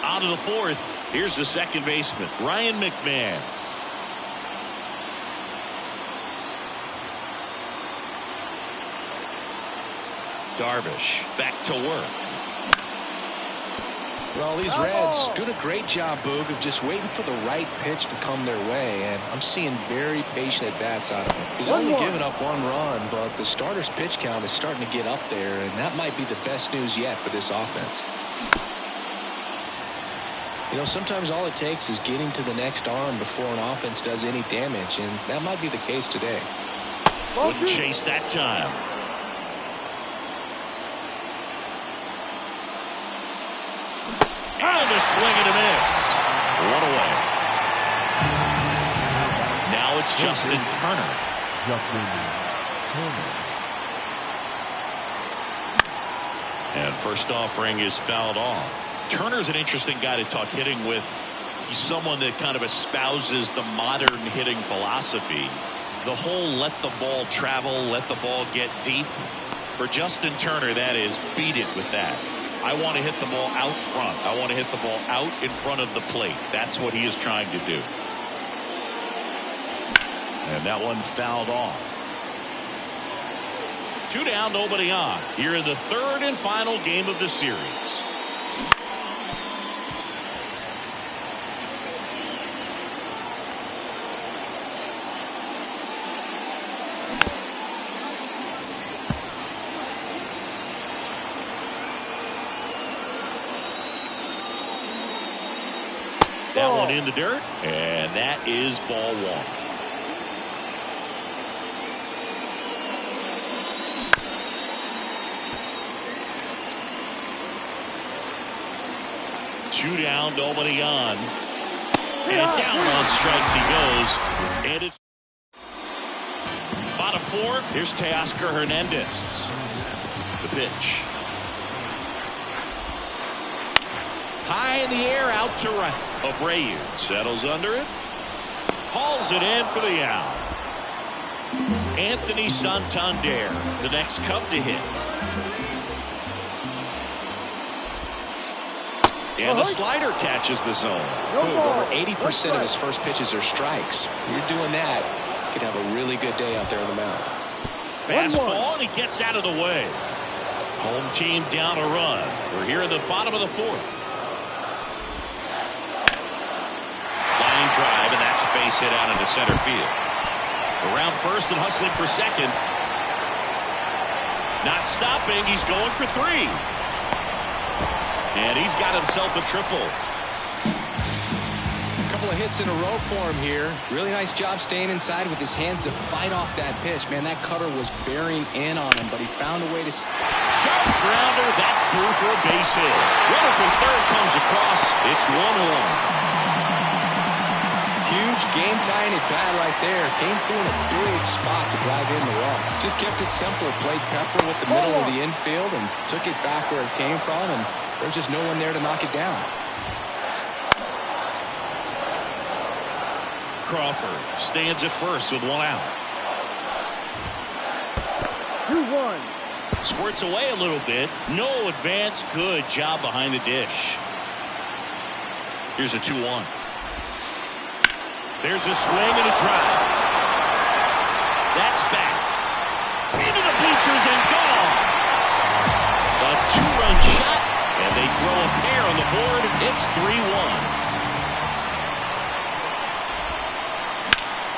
On to the 4th. Here's the second baseman, Ryan McMahon. Darvish back to work. Well, these Reds doing a great job, Boog, of just waiting for the right pitch to come their way, and I'm seeing very patient at-bats out of him. He's only given up 1 run, but the starter's pitch count is starting to get up there, and that might be the best news yet for this offense. You know, sometimes all it takes is getting to the next arm before an offense does any damage, and that might be the case today. Wouldn't chase that time. And a swing and a miss. One away. Now it's Justin Turner. And first offering is fouled off. Turner's an interesting guy to talk hitting with. He's someone that kind of espouses the modern hitting philosophy. The whole let the ball travel, let the ball get deep. For Justin Turner, that is, beat it with that. I want to hit the ball out front. I want to hit the ball out in front of the plate. That's what he is trying to do. And that one fouled off. 2 down, nobody on. Here in the third and final game of the series. That one in the dirt, and that is ball one. Two down, nobody on. And down on strikes he goes. And it's bottom 4. Here's Teoscar Hernandez. The pitch. High in the air, out to right. Abreu settles under it. Hauls it in for the out. Anthony Santander, the next Cub to hit. And the slider catches the zone. Over 80% of his first pitches are strikes. You're doing that, you could have a really good day out there on the mound. Fastball, and he gets out of the way. Home team down a run. We're here in the bottom of the 4th. Line drive, and that's a base hit out into center field. Around first and hustling for second. Not stopping. He's going for 3. And he's got himself a triple. A couple of hits in a row for him here. Really nice job staying inside with his hands to fight off that pitch. Man, that cutter was bearing in on him, but he found a way to... Sharp grounder. That's through for a base hit. Runner from third comes across. It's 1-1. Huge game-tying at bat right there. Came through in a big spot to drive in the run. Just kept it simple. Played pepper with the middle of the infield and took it back where it came from, and there's just no one there to knock it down. Crawford stands at first with 1 out. 2-1. Squirts away a little bit. No advance. Good job behind the dish. Here's a 2-1. There's a swing and a drive. That's back. Into the bleachers and gone. A 2-run shot, and they throw a pair on the board. It's 3-1.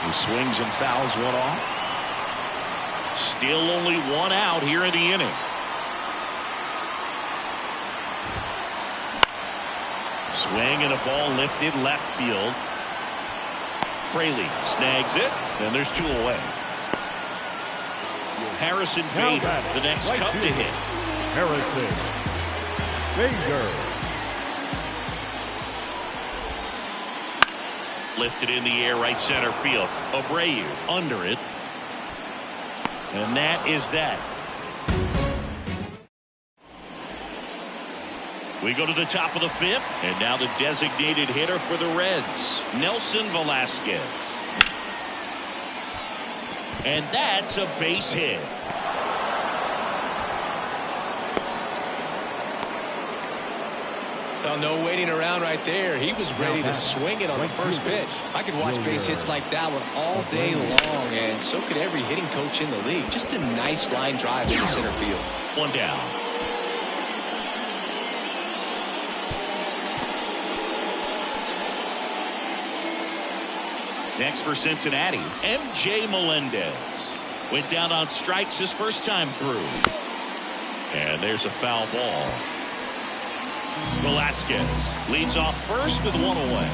He swings and fouls one off. Still only 1 out here in the inning. Swing and a ball lifted left field. Fraley snags it, and there's 2 away. Harrison Bader, the next Cub to hit. Harrison Bader. Lifted in the air, right center field. Abreu under it. And that is that. We go to the top of the 5th, and now the designated hitter for the Reds, Nelson Velasquez. And that's a base hit. Well, no waiting around right there. He was ready to swing it on the first pitch. I could watch base hits like that one all day long, and so could every hitting coach in the league. Just a nice line drive into center field. 1 down. Next for Cincinnati, MJ Melendez. Went down on strikes his first time through. And there's a foul ball. Velasquez leads off first with one away.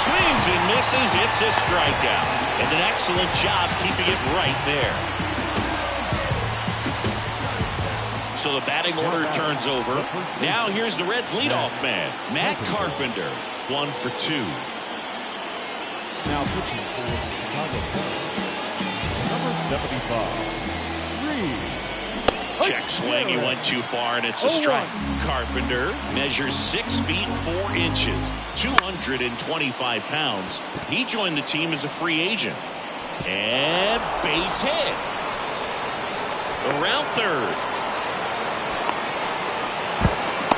Swings and misses. It's a strikeout. And an excellent job keeping it right there. So the batting order turns over. Now here's the Reds' leadoff man, Matt Carpenter. 1 for 2. Now pitching for the Chicago Cubs, number 75, Reed. Check swing. He went too far, and it's a strike. Carpenter measures 6 feet 4 inches, 225 pounds. He joined the team as a free agent. And base hit. Around third.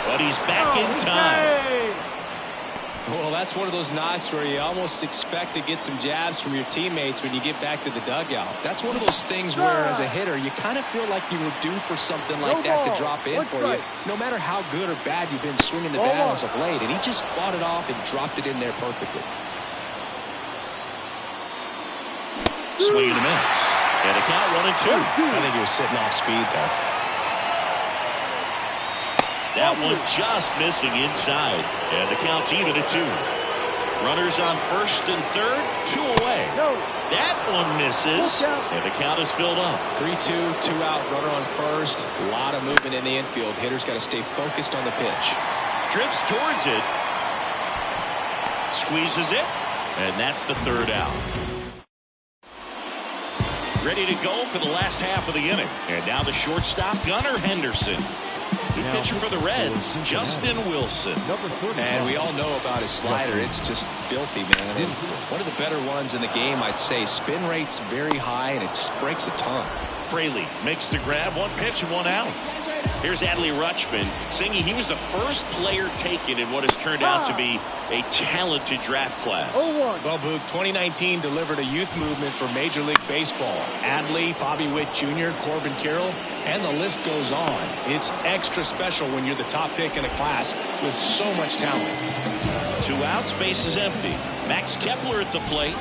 But he's back in time. Well, that's one of those knocks where you almost expect to get some jabs from your teammates when you get back to the dugout. That's one of those things where, as a hitter, you kind of feel like you were due for something like that to drop in for you, no matter how good or bad you've been swinging the bat as of late. And he just fought it off and dropped it in there perfectly. Swing and a miss. And a count 1-2. I think he was sitting off speed there. That one just missing inside. And the count's even at 2. Runners on first and third, 2 away. That one misses. And the count is filled up. 3-2, 2 out, runner on first. A lot of movement in the infield. Hitter's got to stay focused on the pitch. Drifts towards it. Squeezes it. And that's the 3rd out. Ready to go for the last half of the inning. And now the shortstop, Gunnar Henderson. The pitcher for the Reds, Justin Wilson. And we all know about his slider. It's just filthy, man. And one of the better ones in the game, I'd say. Spin rate's very high, and it just breaks a ton. Fraley makes the grab. 1 pitch and 1 out. Here's Adley Rutschman singing he was the first player taken in what has turned out to be a talented draft class. Well, Boog, 2019 delivered a youth movement for Major League Baseball. Adley, Bobby Witt Jr., Corbin Carroll, and the list goes on. It's extra special when you're the top pick in a class with so much talent. 2 outs, base is empty. Max Kepler at the plate.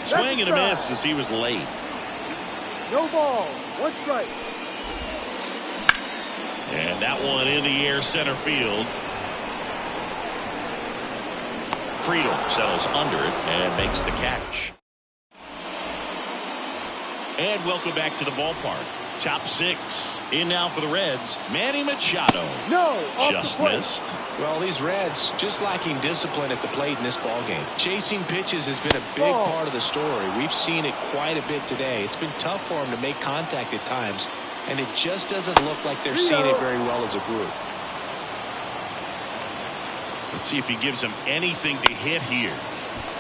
Swing and a miss as he was late. No ball, 1 strike. And that one in the air center field. Friedel settles under it and makes the catch. And welcome back to the ballpark. Top 6 in now for the Reds. Manny Machado. Just missed. Well, these Reds just lacking discipline at the plate in this ballgame. Chasing pitches has been a big part of the story. We've seen it quite a bit today. It's been tough for them to make contact at times, and it just doesn't look like they're seeing it very well as a group. Let's see if he gives him anything to hit here.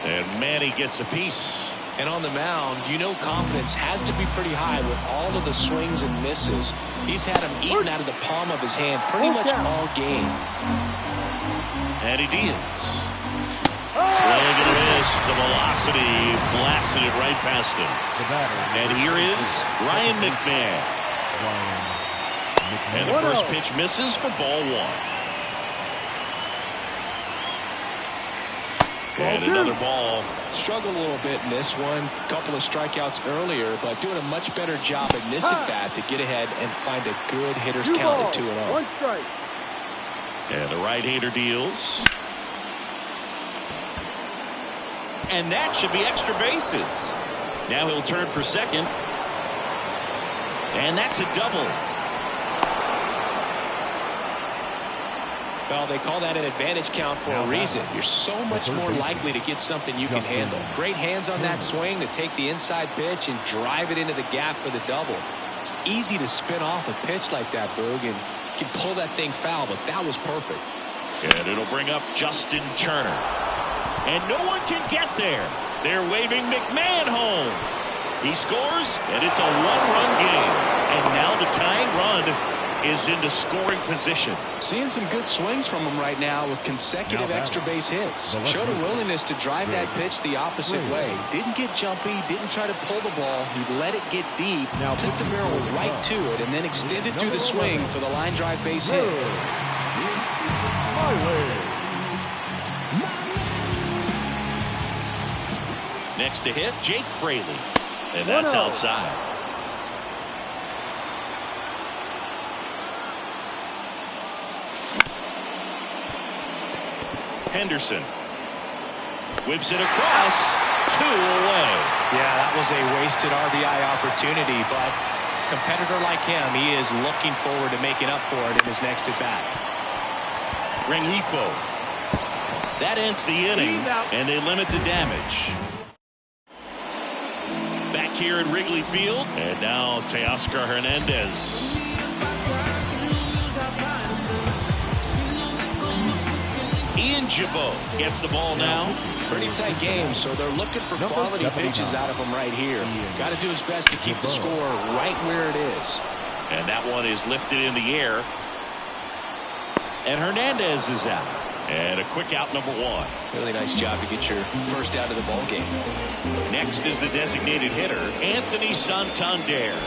And Manny gets a piece. And on the mound, you know confidence has to be pretty high with all of the swings and misses. He's had them eaten out of the palm of his hand pretty much all game. And he deals. Swing and a miss. The velocity blasted it right past him. And here is Ryan McMahon. And the first pitch misses for ball 1. And another ball. Struggled a little bit in this one. Couple of strikeouts earlier, but doing a much better job in this at bat to get ahead and find a good hitter's count at 2-0. 1 strike. And the right-hander deals. And that should be extra bases. Now he'll turn for second. And that's a double. Well, they call that an advantage count for a reason. You're so much more likely to get something you can handle. Great hands on that swing to take the inside pitch and drive it into the gap for the double. It's easy to spin off a pitch like that, Boog, and you can pull that thing foul, but that was perfect. And it'll bring up Justin Turner. And no one can get there. They're waving McMahon home. He scores, and it's a 1-run game. And now the tying run is into scoring position. Seeing some good swings from him right now with consecutive extra base hits. Showed a willingness to drive that pitch the opposite way. Didn't get jumpy, didn't try to pull the ball. He let it get deep, took the barrel right to it, and then extended through the swing for the line drive base hit. Next to hit, Jake Fraley. And that's outside. Henderson whips it across, 2 away. Yeah, that was a wasted RBI opportunity, but a competitor like him, he is looking forward to making up for it in his next at-bat. Rengifo. That ends the inning, and they limit the damage. Back here at Wrigley Field, and now Teoscar Hernandez. Ian Gibaut gets the ball now. Pretty tight game, so they're looking for quality pitches out of him right here. Got to do his best to keep the score right where it is. And that one is lifted in the air. And Hernandez is out. And a quick out, number 1. Really nice job to get your first out of the ball game. Next is the designated hitter, Anthony Santander.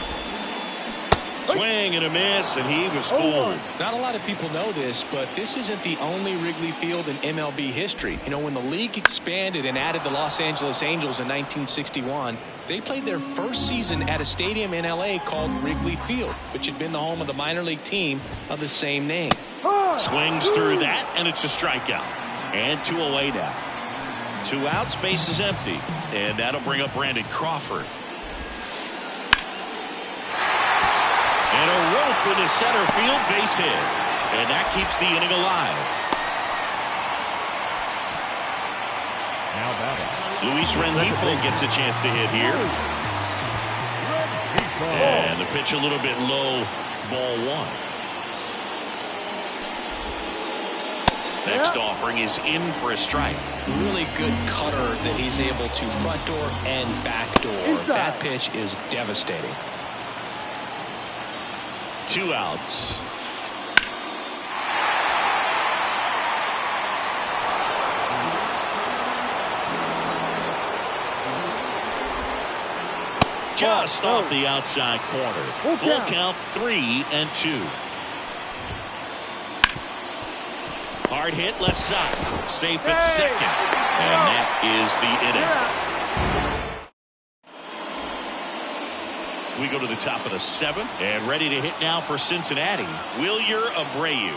Swing and a miss, and he was fooled. Not a lot of people know this, but this isn't the only Wrigley Field in MLB history. You know, when the league expanded and added the Los Angeles Angels in 1961, they played their first season at a stadium in L.A. called Wrigley Field, which had been the home of the minor league team of the same name. Swings through that, and it's a strikeout. And 2 away now. 2 outs, base is empty. And that'll bring up Brandon Crawford. And a rope into center field, base hit. And that keeps the inning alive. Now batting. Luis Rengifo gets a chance to hit here. And the pitch a little bit low, ball 1. Next offering is in for a strike. Really good cutter that he's able to front door and back door. That pitch is devastating. 2 outs. Just off the outside corner. Full count, 3-2. Hard hit left side. Safe at second. And that is the inning. We go to the top of the 7th. And ready to hit now for Cincinnati, Wilyer Abreu.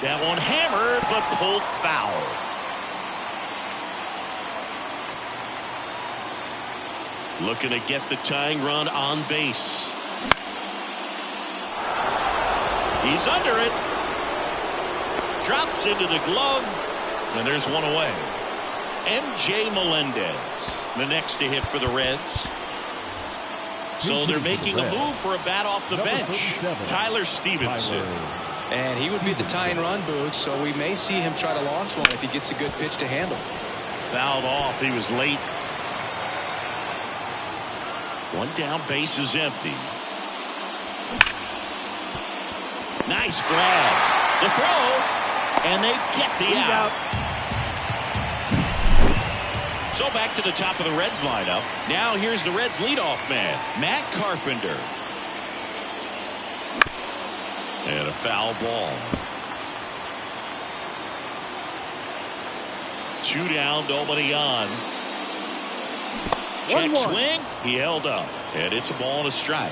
That one hammered, but pulled foul. Looking to get the tying run on base. He's under it. Drops into the glove. And there's 1 away. MJ Melendez, the next to hit for the Reds. So they're making a move for a bat off the bench. Tyler Stevenson. And he would be the tying run, Boog, so we may see him try to launch one if he gets a good pitch to handle. Fouled off. He was late. 1 down, base is empty. Nice grab. The throw, and they get the out. So back to the top of the Reds lineup. Now here's the Reds leadoff man, Matt Carpenter. And a foul ball. 2 down, nobody on. Check swing. He held up. And it's a ball and a strike.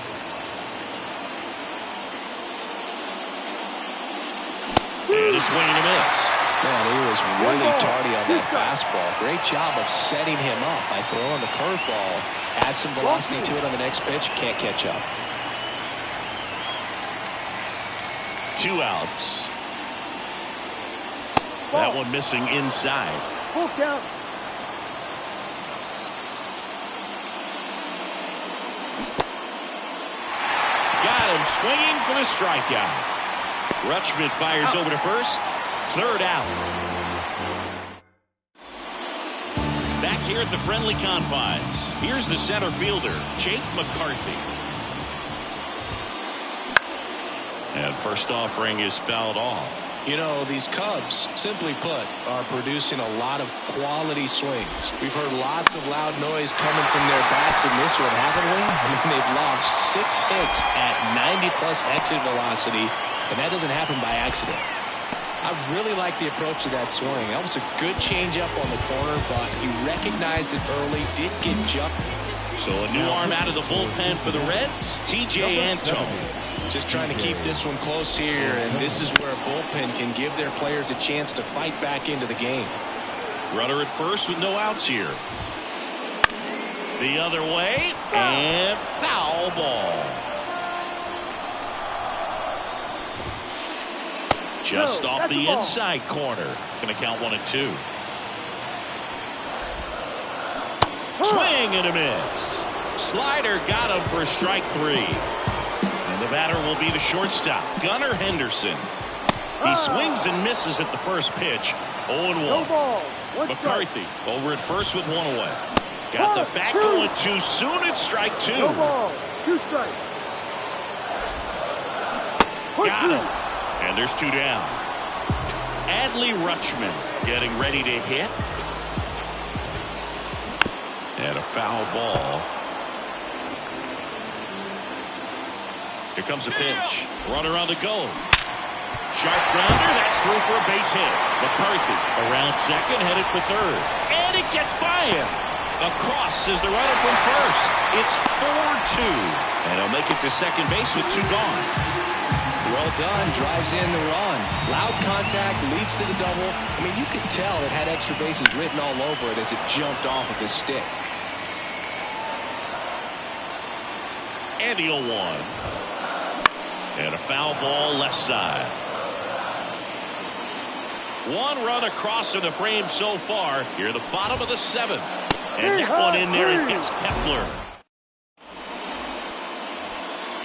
And a swing and a miss. Man, he was really tardy on that fastball. Great job of setting him up by throwing the curveball. Add some velocity to it on the next pitch. Can't catch up. 2 outs. That one missing inside. Full count. Got him swinging for the strikeout. Rutschman fires over to first. 3rd out. Back here at the friendly confines. Here's the center fielder, Jake McCarthy. And first offering is fouled off. You know, these Cubs, simply put, are producing a lot of quality swings. We've heard lots of loud noise coming from their bats in this one, haven't we? I mean, they've logged 6 hits at 90-plus exit velocity, and that doesn't happen by accident. I really like the approach to that swing. That was a good changeup on the corner, but he recognized it early, did get jumped. So a new arm out of the bullpen for the Reds, T.J. Antone. Just trying to keep this one close here, and this is where a bullpen can give their players a chance to fight back into the game. Runner at first with no outs here. The other way, and foul ball. Just off the inside corner. Going to count 1-2. Swing and a miss. Slider got him for strike 3. And the batter will be the shortstop, Gunnar Henderson. He swings and misses at the first pitch. 0-1. McCarthy over at first with 1 away. Got the bat going too soon. It's strike 2. No ball, 2 strikes. Got him. And there's 2 down. Adley Rutschman getting ready to hit. And a foul ball. Here comes a pitch. Runner on the go. Sharp grounder. That's through for a base hit. McCarthy around second, headed for third. And it gets by him. Across is the runner from first. It's 4-2. And he'll make it to second base with 2 gone. Well done. Drives in the run. Loud contact, leads to the double. I mean, you could tell it had extra bases written all over it as it jumped off of his stick. And the 0-1. And a foul ball left side. 1 run across in the frame so far. Here at the bottom of the 7th. And that one in there, it gets Kepler.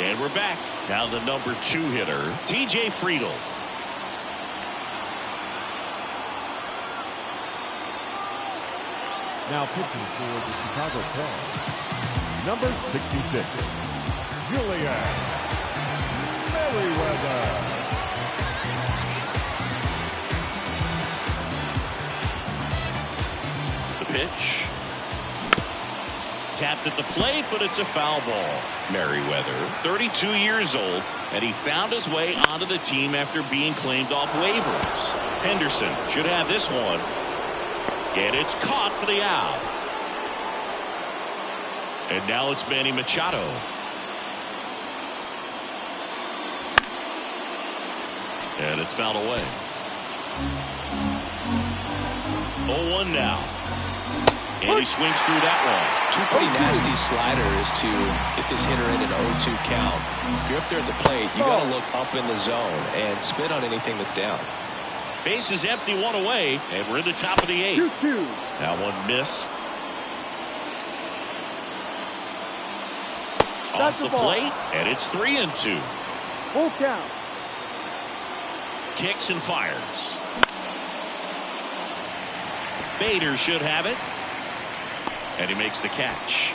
And we're back. Now the number 2 hitter, T.J. Friedl. Now pitching for the Chicago Cubs, number 66, Julian Merryweather. The pitch. Tapped at the plate, but it's a foul ball. Merryweather, 32 years old, and he found his way onto the team after being claimed off waivers. Henderson should have this one. And it's caught for the out. And now it's Manny Machado. And it's fouled away. 0-1 now. And he swings through that one. 2 pretty nasty sliders to get this hitter in an 0-2 count. If you're up there at the plate, you got to look up in the zone and spit on anything that's down. Base is empty, 1 away, and we're in the top of the 8th. 2-2. That one missed. Off the plate, and it's 3-2. Full count. Kicks and fires. Bader should have it. And he makes the catch.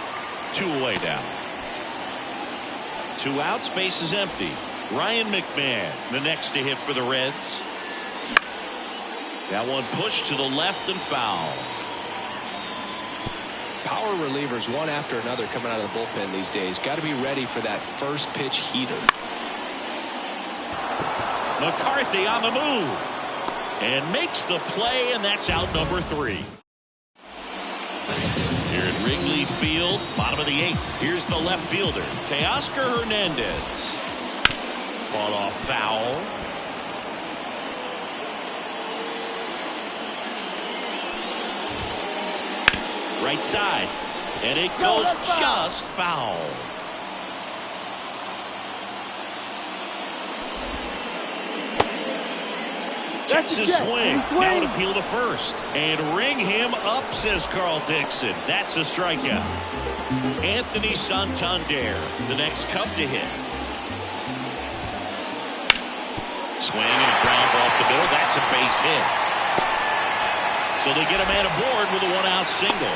2 away now. 2 outs, base is empty. Ryan McMahon, the next to hit for the Reds. That one pushed to the left and foul. Power relievers, one after another, coming out of the bullpen these days. Got to be ready for that first pitch heater. McCarthy on the move. And makes the play, and that's out number 3. Here at Wrigley Field, bottom of the 8th. Here's the left fielder, Teoscar Hernandez. Fought off foul. Right side. And it goes just foul. Checks his swing. Now an appeal to first. And ring him up, says Carl Dixon. That's a strikeout. Anthony Santander, the next Cub to hit. Swing and a ground ball up the middle. That's a base hit. So they get a man aboard with a 1-out single.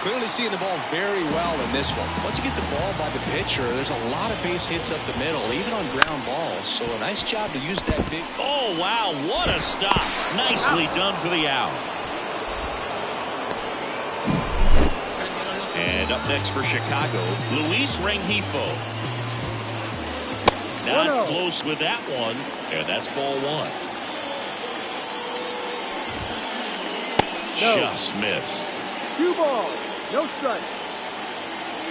Clearly seeing the ball very well in this one. Once you get the ball by the pitcher, there's a lot of base hits up the middle, even on ground balls. So a nice job to use that big. Oh, wow. What a stop. Nicely done for the out. And up next for Chicago, Luis Rengifo. Not 1-0. close with that one, and that's ball one. No. Just missed. 2 balls. No strike.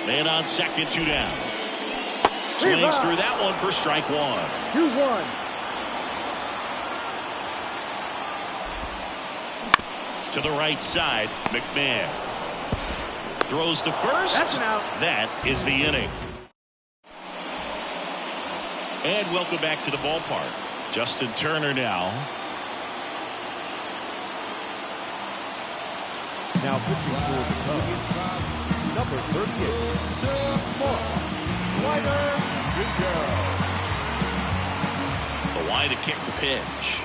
Man on second, 2 down. Swings through that one for strike one. 2-1. To the right side, McMahon. Throws to first. That's an out. That is the inning. And welcome back to the ballpark. Justin Turner now. Now pitching for the Cubs, number 38, Mark Ryder Jr. The wide to kick the pitch.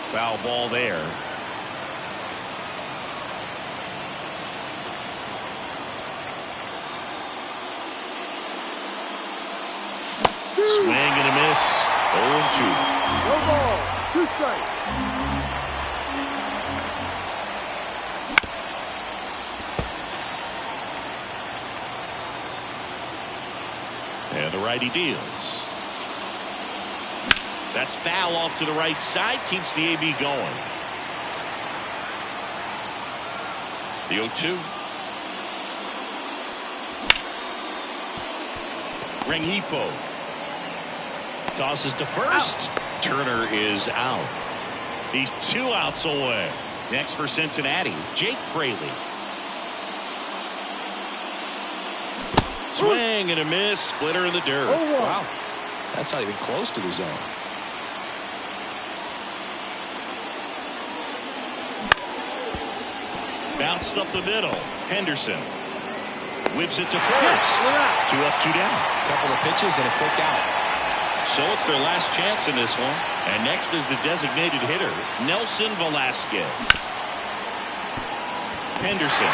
Foul ball there. Swing and a miss. 0-2. No ball. 2 strikes. And the righty deals. That's foul off to the right side. Keeps the AB going. The 0-2. Rengifo. Tosses to first. Out. Turner is out. He's 2 outs away. Next for Cincinnati, Jake Fraley. Swing and a miss. Splitter in the dirt. Oh, Wow. That's not even close to the zone. Bounced up the middle. Henderson whips it to first. 2 up, 2 down. Couple of pitches and a quick out. So it's their last chance in this one. And next is the designated hitter, Nelson Velasquez. Henderson